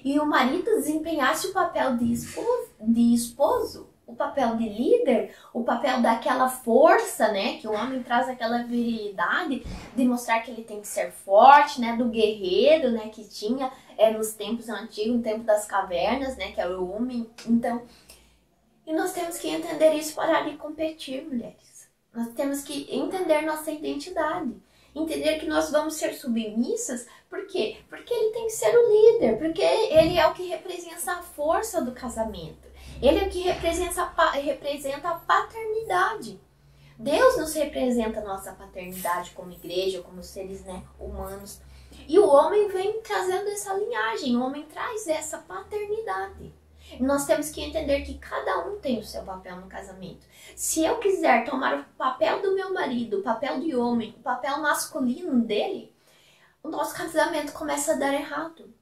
e o marido desempenhasse o papel de esposo, o papel de líder, o papel daquela força, né, que o homem traz aquela virilidade de mostrar que ele tem que ser forte, né, do guerreiro, né, que tinha nos tempos antigos, no tempo das cavernas, né, que era o homem. Então, e nós temos que entender isso, parar de competir, mulheres. Nós temos que entender nossa identidade. Entender que nós vamos ser submissas. Por quê? Porque ele tem que ser o líder. Porque ele é o que representa a força do casamento. Ele é o que representa a paternidade. Deus nos representa a nossa paternidade como igreja, como seres, né, humanos. E o homem vem trazendo essa linhagem. O homem traz essa paternidade. Nós temos que entender que cada um tem o seu papel no casamento. Se eu quiser tomar o papel do meu marido, o papel de homem, o papel masculino dele, o nosso casamento começa a dar errado.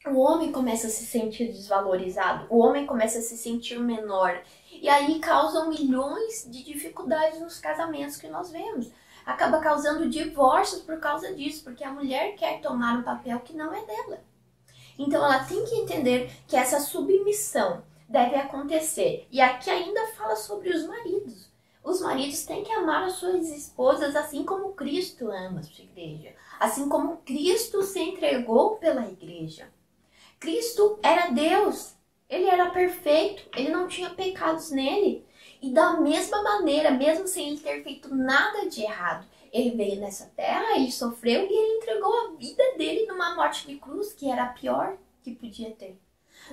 O homem começa a se sentir desvalorizado, o homem começa a se sentir menor. E aí causam milhões de dificuldades nos casamentos que nós vemos. Acaba causando divórcios por causa disso, porque a mulher quer tomar um papel que não é dela. Então ela tem que entender que essa submissão deve acontecer. E aqui ainda fala sobre os maridos. Os maridos têm que amar as suas esposas assim como Cristo ama a sua igreja. Assim como Cristo se entregou pela igreja. Cristo era Deus. Ele era perfeito. Ele não tinha pecados nele. E da mesma maneira, mesmo sem ele ter feito nada de errado, ele veio nessa terra, ele sofreu e ele entregou a vida dele numa morte de cruz, que era a pior que podia ter.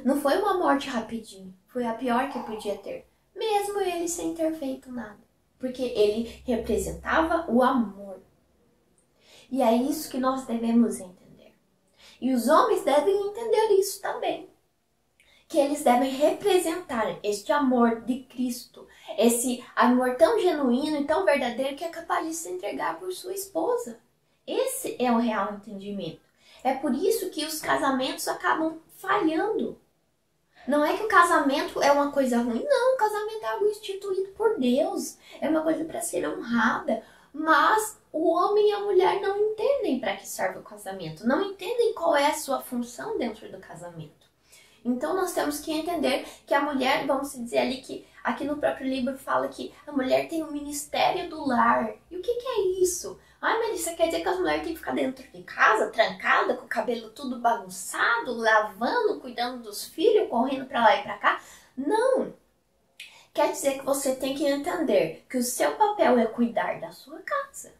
Não foi uma morte rapidinha, foi a pior que podia ter, mesmo ele sem ter feito nada, porque ele representava o amor. E é isso que nós devemos entender. E os homens devem entender isso também. Que eles devem representar este amor de Cristo. Esse amor tão genuíno e tão verdadeiro que é capaz de se entregar por sua esposa. Esse é o real entendimento. É por isso que os casamentos acabam falhando. Não é que o casamento é uma coisa ruim. Não, o casamento é algo instituído por Deus. É uma coisa para ser honrada. Mas o homem e a mulher não entendem para que serve o casamento. Não entendem qual é a sua função dentro do casamento. Então nós temos que entender que a mulher, vamos dizer ali que aqui no próprio livro fala que a mulher tem o ministério do lar. E o que é isso? Ai, Melissa, quer dizer que as mulheres têm que ficar dentro de casa, trancada, com o cabelo tudo bagunçado, lavando, cuidando dos filhos, correndo para lá e para cá? Não! Quer dizer que você tem que entender que o seu papel é cuidar da sua casa.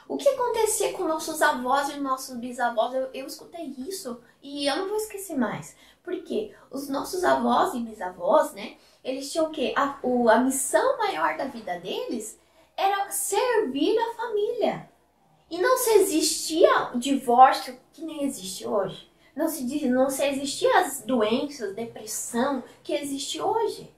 O que acontecia com nossos avós e nossos bisavós, eu escutei isso e eu não vou esquecer mais. Porque os nossos avós e bisavós, né, eles tinham o quê? A missão maior da vida deles era servir a família. E não se existia divórcio que nem existe hoje. Não se existia as doenças, depressão que existe hoje.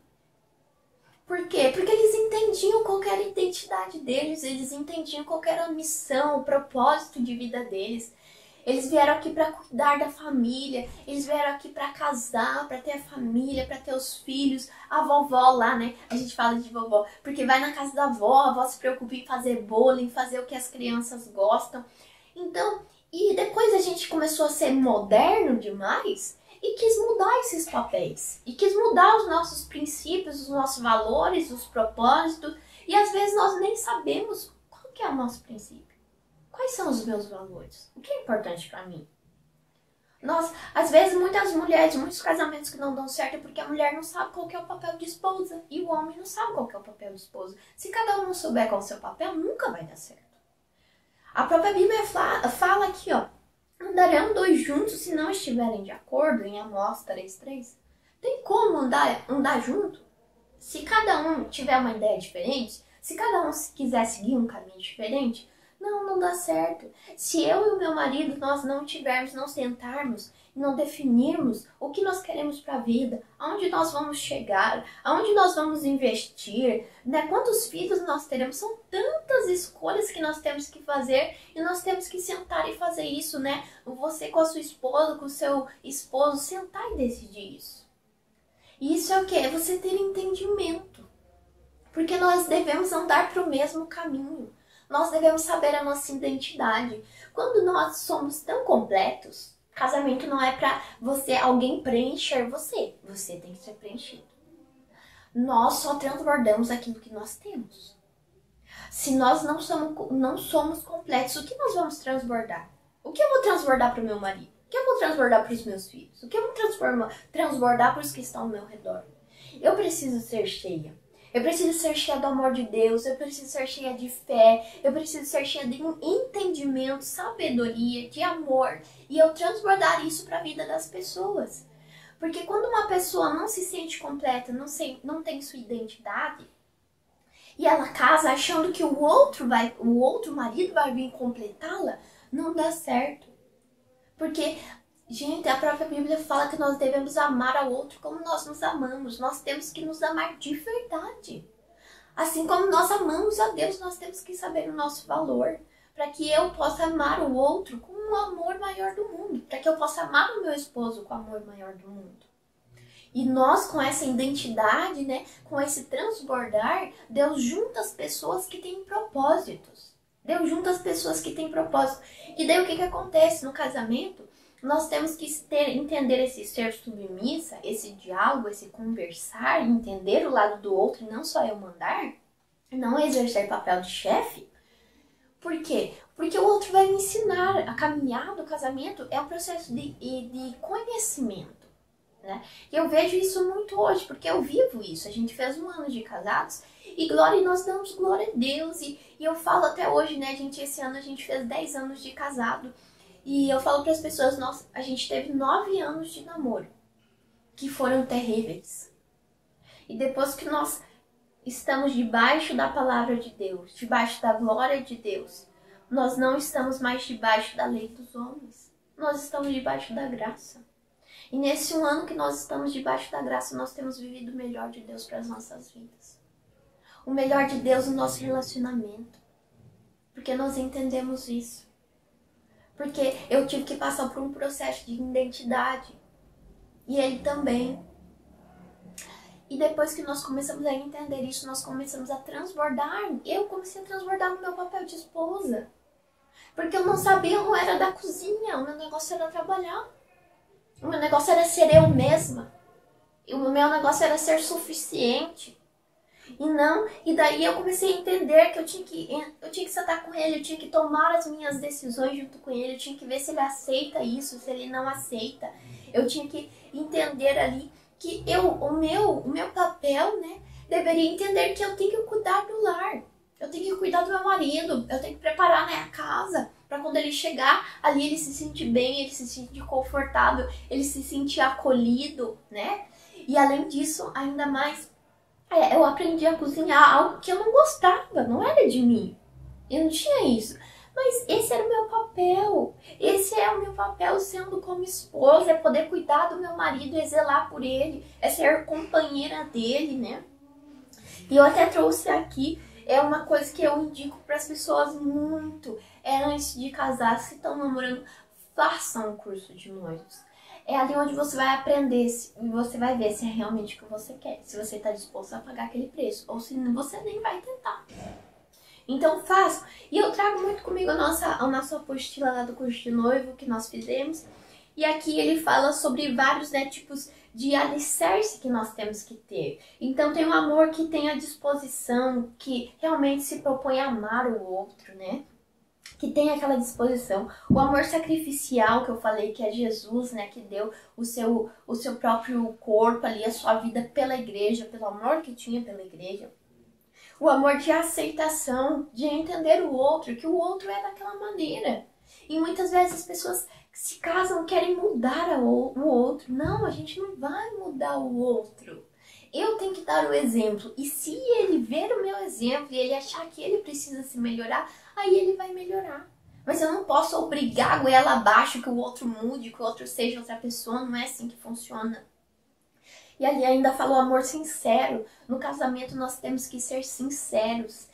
Por quê? Porque eles entendiam qual era a identidade deles, eles entendiam qual era a missão, o propósito de vida deles. Eles vieram aqui para cuidar da família, eles vieram aqui para casar, para ter a família, para ter os filhos. A vovó lá, né? A gente fala de vovó, porque vai na casa da avó, a avó se preocupa em fazer bolo, em fazer o que as crianças gostam. Então, e depois a gente começou a ser moderno demais e quis mudar esses papéis. E quis mudar os nossos princípios, os nossos valores, os propósitos. E às vezes nós nem sabemos qual que é o nosso princípio. Quais são os meus valores? O que é importante para mim? Às vezes, muitas mulheres, muitos casamentos que não dão certo é porque a mulher não sabe qual que é o papel de esposa e o homem não sabe qual que é o papel de esposa. Se cada um não souber qual é o seu papel, nunca vai dar certo. A própria Bíblia fala aqui, ó, andarão dois juntos se não estiverem de acordo, em Amós 3:3. Tem como andar junto? Se cada um tiver uma ideia diferente, se cada um quiser seguir um caminho diferente, não dá certo. Se eu e o meu marido, nós não sentarmos e não definirmos o que nós queremos para a vida, aonde nós vamos chegar, aonde nós vamos investir, né? Quantos filhos nós teremos, são tantas escolhas que nós temos que fazer e nós temos que sentar e fazer isso, né? Você com a sua esposa, com o seu esposo, sentar e decidir isso. E isso é o quê? É você ter entendimento. Porque nós devemos andar para o mesmo caminho. Nós devemos saber a nossa identidade. Quando nós somos tão completos, casamento não é para alguém preencher você. Você tem que ser preenchido. Nós só transbordamos aquilo que nós temos. Se nós não somos completos, o que nós vamos transbordar? O que eu vou transbordar para o meu marido? O que eu vou transbordar para os meus filhos? O que eu vou transbordar para os que estão ao meu redor? Eu preciso ser cheia. Eu preciso ser cheia do amor de Deus, eu preciso ser cheia de fé, eu preciso ser cheia de entendimento, sabedoria, de amor. E eu transbordar isso para a vida das pessoas. Porque quando uma pessoa não se sente completa, não tem sua identidade, e ela casa achando que o outro marido vai vir completá-la, não dá certo. Porque, gente, a própria Bíblia fala que nós devemos amar ao outro como nós nos amamos. Nós temos que nos amar de verdade. Assim como nós amamos a Deus, nós temos que saber o nosso valor. Para que eu possa amar o outro com o amor maior do mundo. Para que eu possa amar o meu esposo com o amor maior do mundo. E nós, com essa identidade, né, com esse transbordar, Deus junta as pessoas que têm propósitos. Deus junta as pessoas que têm propósito. E daí o que acontece no casamento? Nós temos que entender esse ser submissa, esse diálogo, esse conversar, entender o lado do outro e não só eu mandar, não exercer papel de chefe. Por quê? Porque o outro vai me ensinar. A caminhada do casamento é um processo de conhecimento, né? E eu vejo isso muito hoje, porque eu vivo isso. A gente fez 1 ano de casados e nós damos glória a Deus. E eu falo até hoje, né, esse ano a gente fez 10 anos de casado. E eu falo para as pessoas, a gente teve 9 anos de namoro. que foram terríveis. E depois que nós estamos debaixo da palavra de Deus, debaixo da glória de Deus, nós não estamos mais debaixo da lei dos homens. Nós estamos debaixo da graça. E nesse ano que nós estamos debaixo da graça, nós temos vivido o melhor de Deus para as nossas vidas. O melhor de Deus no nosso relacionamento. Porque nós entendemos isso. Porque eu tive que passar por um processo de identidade. E ele também. E depois que nós começamos a entender isso, nós começamos a transbordar. Eu comecei a transbordar no meu papel de esposa. Porque eu não sabia, eu não era da cozinha. O meu negócio era trabalhar. O meu negócio era ser eu mesma. E o meu negócio era ser suficiente. E daí eu comecei a entender que eu tinha que sentar com ele, eu tinha que tomar as minhas decisões junto com ele, eu tinha que ver se ele aceita isso, se ele não aceita. Eu tinha que entender ali que o meu papel, né, deveria entender que eu tenho que cuidar do lar. Eu tenho que cuidar do meu marido, eu tenho que preparar, né, a casa, para quando ele chegar ali ele se sentir bem, ele se sentir confortável, ele se sentir acolhido, né? E além disso, ainda mais, eu aprendi a cozinhar algo que eu não gostava, não era de mim. Eu não tinha isso. Mas esse era o meu papel. Esse é o meu papel sendo como esposa, é poder cuidar do meu marido, é zelar por ele, é ser companheira dele, né? E eu até trouxe aqui, é uma coisa que eu indico para as pessoas muito, antes de casar, se estão namorando, façam um curso de noivos. É ali onde você vai aprender e você vai ver se é realmente o que você quer, se você está disposto a pagar aquele preço, ou se você nem vai tentar. Então façam. E eu trago muito comigo a nossa apostila lá do curso de noivo que nós fizemos. E aqui ele fala sobre vários, né, tipos de alicerce que nós temos que ter. Então tem um amor que tem a disposição, que realmente se propõe a amar o outro, né? Que tem aquela disposição. O amor sacrificial que eu falei, que é Jesus, né, que deu o seu próprio corpo ali, a sua vida pela igreja, pelo amor que tinha pela igreja. O amor de aceitação, de entender o outro, que o outro é daquela maneira. E muitas vezes as pessoas que se casam querem mudar o outro. Não, a gente não vai mudar o outro. Eu tenho que dar o exemplo. E se ele ver o meu exemplo e ele achar que ele precisa se melhorar, aí ele vai melhorar. Mas eu não posso obrigar a goela abaixo que o outro mude, que o outro seja outra pessoa. Não é assim que funciona. E ali ainda falou amor sincero. No casamento nós temos que ser sinceros.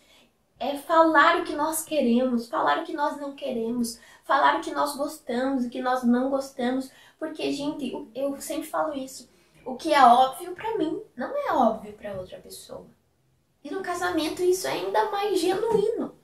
É falar o que nós queremos, falar o que nós não queremos, falar o que nós gostamos, o que nós não gostamos. Porque, gente, eu sempre falo isso. O que é óbvio pra mim não é óbvio pra outra pessoa. E no casamento isso é ainda mais genuíno.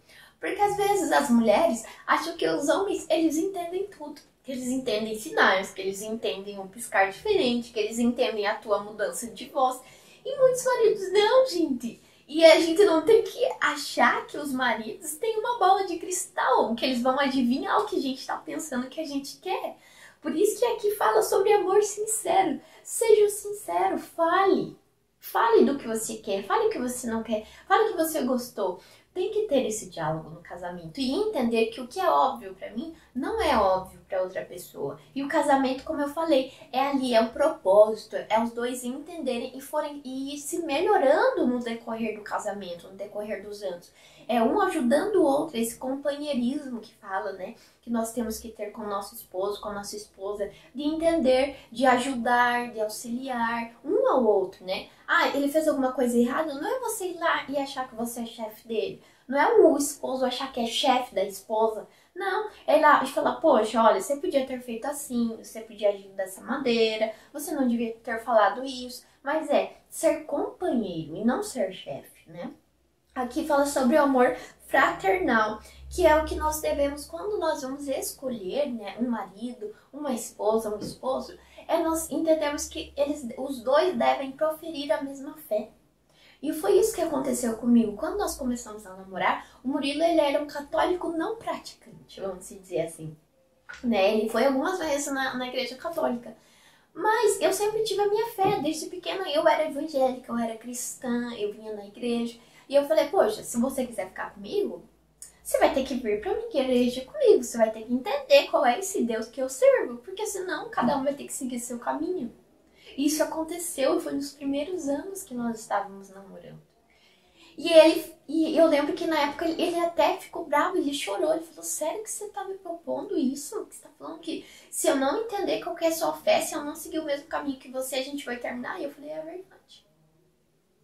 Porque às vezes as mulheres acham que os homens, eles entendem tudo. Que eles entendem sinais, que eles entendem um piscar diferente, que eles entendem a tua mudança de voz. E muitos maridos não, gente. E a gente não tem que achar que os maridos têm uma bola de cristal, que eles vão adivinhar o que a gente está pensando que a gente quer. Por isso que aqui fala sobre amor sincero. Seja sincero, fale. Fale do que você quer, fale o que você não quer, fale o que você gostou. Tem que ter esse diálogo no casamento e entender que o que é óbvio pra mim não é óbvio pra outra pessoa. E o casamento, como eu falei, é ali, é um propósito, é os dois entenderem e ir se melhorando no decorrer do casamento, no decorrer dos anos. É um ajudando o outro, esse companheirismo que fala, né? Que nós temos que ter com o nosso esposo, com a nossa esposa, de entender, de ajudar, de auxiliar um ao outro, né? Ah, ele fez alguma coisa errada, não é você ir lá e achar que você é chefe dele. Não é o esposo achar que é chefe da esposa. Não, é lá e falar, poxa, olha, você podia ter feito assim, você podia agir dessa maneira, você não devia ter falado isso. Mas é ser companheiro e não ser chefe, né? Aqui fala sobre o amor fraternal, que é o que nós devemos quando nós vamos escolher, né, um marido, uma esposa, um esposo, nós entendemos que os dois devem proferir a mesma fé. E foi isso que aconteceu comigo. Quando nós começamos a namorar, o Murilo ele era um católico não praticante, vamos dizer assim. Né? Ele foi algumas vezes na igreja católica. Mas eu sempre tive a minha fé, desde pequena eu era evangélica, eu era cristã, eu vinha na igreja. E eu falei, poxa, se você quiser ficar comigo, você vai ter que vir pra minha igreja comigo. Você vai ter que entender qual é esse Deus que eu sirvo. Porque senão, cada um vai ter que seguir seu caminho. Isso aconteceu, foi nos primeiros anos que nós estávamos namorando. E eu lembro que na época ele até ficou bravo, ele chorou, ele falou, sério que você tá me propondo isso? Que você tá falando que se eu não entender qual que é a sua fé, se eu não seguir o mesmo caminho que você, a gente vai terminar? E eu falei, é verdade.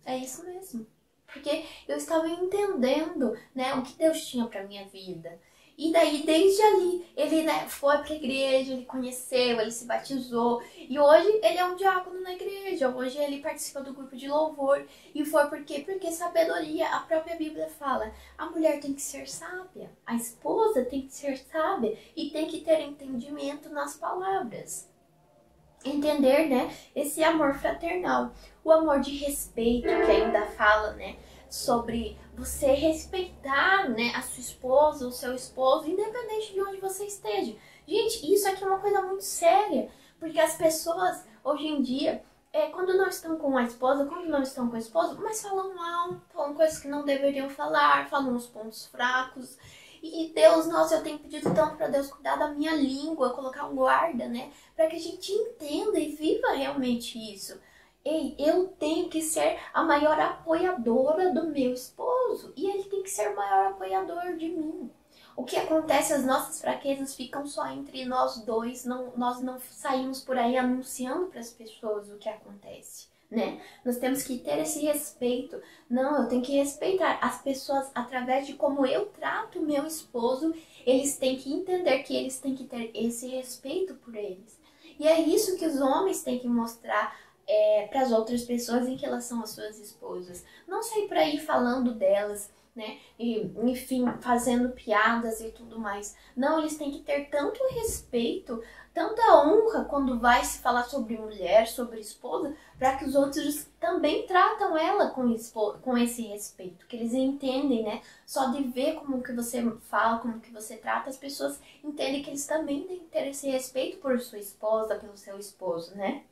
É isso mesmo. Porque eu estava entendendo, né, o que Deus tinha pra minha vida. E daí, desde ali, ele, né, foi pra igreja, ele conheceu, ele se batizou. E hoje ele é um diácono na igreja, hoje ele participa do grupo de louvor. E foi por quê? Porque sabedoria, a própria Bíblia fala, a mulher tem que ser sábia, a esposa tem que ser sábia e tem que ter entendimento nas palavras. Entender, né, esse amor fraternal, o amor de respeito que ainda fala, né, sobre você respeitar, né, a sua esposa, o seu esposo, independente de onde você esteja. Gente, isso aqui é uma coisa muito séria, porque as pessoas, hoje em dia, quando não estão com a esposa, quando não estão com o esposo, mas falam mal, falam coisas que não deveriam falar, falam os pontos fracos. E Deus, nossa, eu tenho pedido tanto para Deus cuidar da minha língua, colocar um guarda, né, para que a gente entenda e viva realmente isso. Ei, eu tenho que ser a maior apoiadora do meu esposo e ele tem que ser o maior apoiador de mim. O que acontece, as nossas fraquezas ficam só entre nós dois, nós não saímos por aí anunciando para as pessoas o que acontece, né? Nós temos que ter esse respeito. Não, eu tenho que respeitar as pessoas através de como eu trato o meu esposo, eles têm que entender que eles têm que ter esse respeito por eles. E é isso que os homens têm que mostrar para as outras pessoas em relação às suas esposas. Não sair por aí falando delas, né? E, enfim, fazendo piadas e tudo mais. Não, eles têm que ter tanto respeito, tanta honra quando vai se falar sobre mulher, sobre esposa, para que os outros também tratam ela com esse respeito, que eles entendem, né? Só de ver como que você fala, como que você trata, as pessoas entendem que eles também têm que ter esse respeito por sua esposa, pelo seu esposo, né?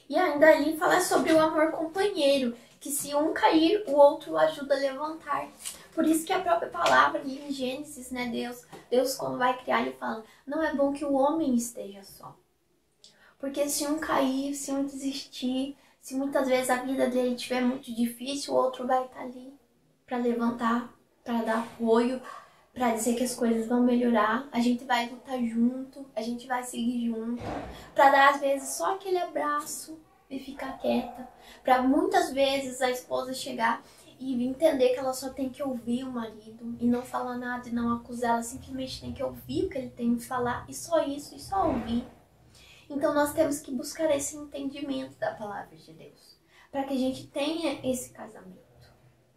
E ainda ali fala sobre o amor companheiro, que se um cair, o outro o ajuda a levantar. Por isso que a própria palavra ali em Gênesis, né, Deus quando vai criar, ele fala, não é bom que o homem esteja só. Porque se um cair, se um desistir, se muitas vezes a vida dele estiver muito difícil, o outro vai estar ali para levantar, para dar apoio, para dizer que as coisas vão melhorar, a gente vai lutar junto, a gente vai seguir junto, para dar às vezes só aquele abraço e ficar quieta, para muitas vezes a esposa chegar e entender que ela só tem que ouvir o marido e não falar nada e não acusar, ela simplesmente tem que ouvir o que ele tem que falar e só isso, e só ouvir. Então nós temos que buscar esse entendimento da palavra de Deus, para que a gente tenha esse casamento,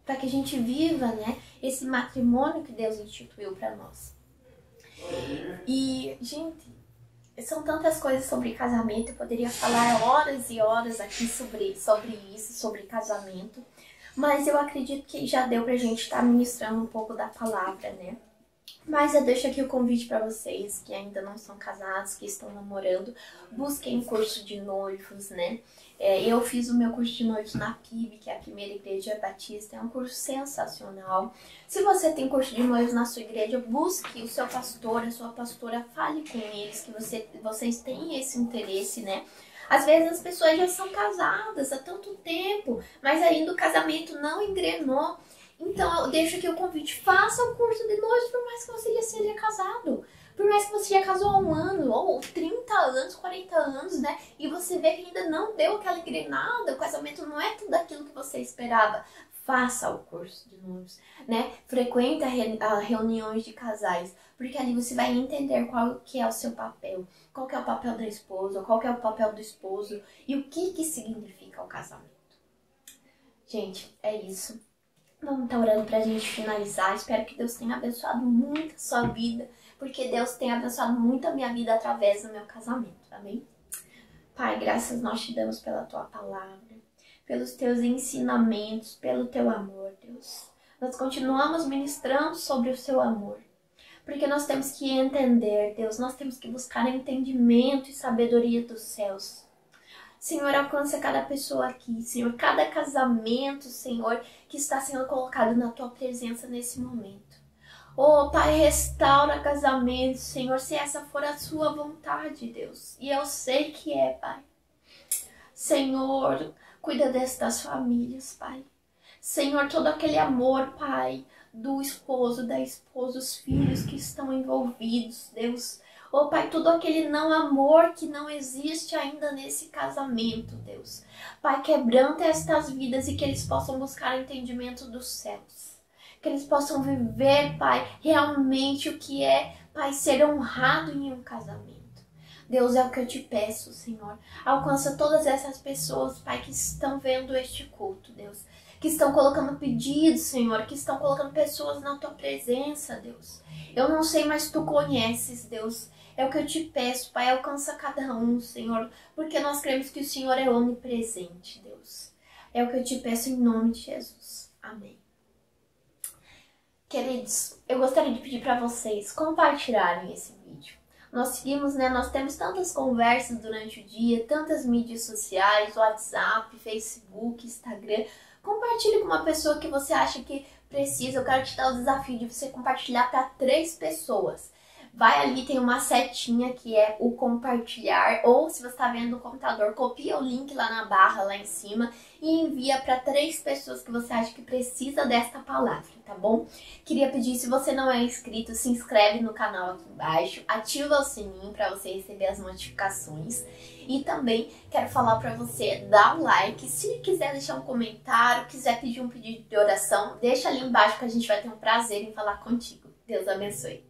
para que a gente viva, né, esse matrimônio que Deus instituiu para nós. E, gente, são tantas coisas sobre casamento, eu poderia falar horas e horas aqui sobre isso, sobre casamento, mas eu acredito que já deu pra gente estar ministrando um pouco da palavra, né? Mas eu deixo aqui o convite para vocês que ainda não são casados, que estão namorando, busquem curso de noivos, né? Eu fiz o meu curso de noivos na PIB, que é a Primeira Igreja Batista, é um curso sensacional. Se você tem curso de noivos na sua igreja, busque o seu pastor, a sua pastora, fale com eles, que vocês têm esse interesse, né? Às vezes as pessoas já são casadas há tanto tempo, mas ainda o casamento não engrenou. Então eu deixo aqui o convite, faça o curso de noivos, por mais que você já seja casado. Por mais que você já casou há 1 ano, ou 30 anos, 40 anos, né? E você vê que ainda não deu aquela engrenada, o casamento não é tudo aquilo que você esperava. Faça o curso de noivos, né? Frequente as reuniões de casais, porque ali você vai entender qual que é o seu papel, qual que é o papel da esposa, qual que é o papel do esposo e o que significa o casamento. Gente, é isso. Vamos estar orando pra gente finalizar. Espero que Deus tenha abençoado muito a sua vida, porque Deus tem abençoado muito a minha vida através do meu casamento, amém? Pai, graças nós te damos pela tua palavra, pelos teus ensinamentos, pelo teu amor, Deus. Nós continuamos ministrando sobre o seu amor, porque nós temos que entender, Deus, nós temos que buscar entendimento e sabedoria dos céus. Senhor, alcança cada pessoa aqui, Senhor, cada casamento, Senhor, que está sendo colocado na tua presença nesse momento. Oh, Pai, restaura casamento, Senhor, se essa for a sua vontade, Deus. E eu sei que é, Pai. Senhor, cuida destas famílias, Pai. Senhor, todo aquele amor, Pai, do esposo, da esposa, os filhos que estão envolvidos, Deus. Oh, Pai, todo aquele não amor que não existe ainda nesse casamento, Deus. Pai, quebranta estas vidas e que eles possam buscar entendimento dos céus. Que eles possam viver, Pai, realmente o que é, Pai, ser honrado em um casamento. Deus, é o que eu te peço, Senhor. Alcança todas essas pessoas, Pai, que estão vendo este culto, Deus. Que estão colocando pedidos, Senhor. Que estão colocando pessoas na tua presença, Deus. Eu não sei, mas tu conheces, Deus. É o que eu te peço, Pai. Alcança cada um, Senhor. Porque nós cremos que o Senhor é onipresente, Deus. É o que eu te peço em nome de Jesus. Amém. Queridos, eu gostaria de pedir para vocês compartilharem esse vídeo. Nós seguimos, nós temos tantas conversas durante o dia, tantas mídias sociais, WhatsApp, Facebook, Instagram. Compartilhe com uma pessoa que você acha que precisa. Eu quero te dar o desafio de você compartilhar para 3 pessoas. Vai ali, tem uma setinha que é o compartilhar, ou se você está vendo no computador, copia o link lá na barra, lá em cima, e envia para 3 pessoas que você acha que precisa desta palavra, tá bom? Queria pedir, se você não é inscrito, se inscreve no canal aqui embaixo, ativa o sininho para você receber as notificações. E também quero falar para você dar um like, se quiser deixar um comentário, quiser pedir um pedido de oração, deixa ali embaixo que a gente vai ter um prazer em falar contigo. Deus abençoe.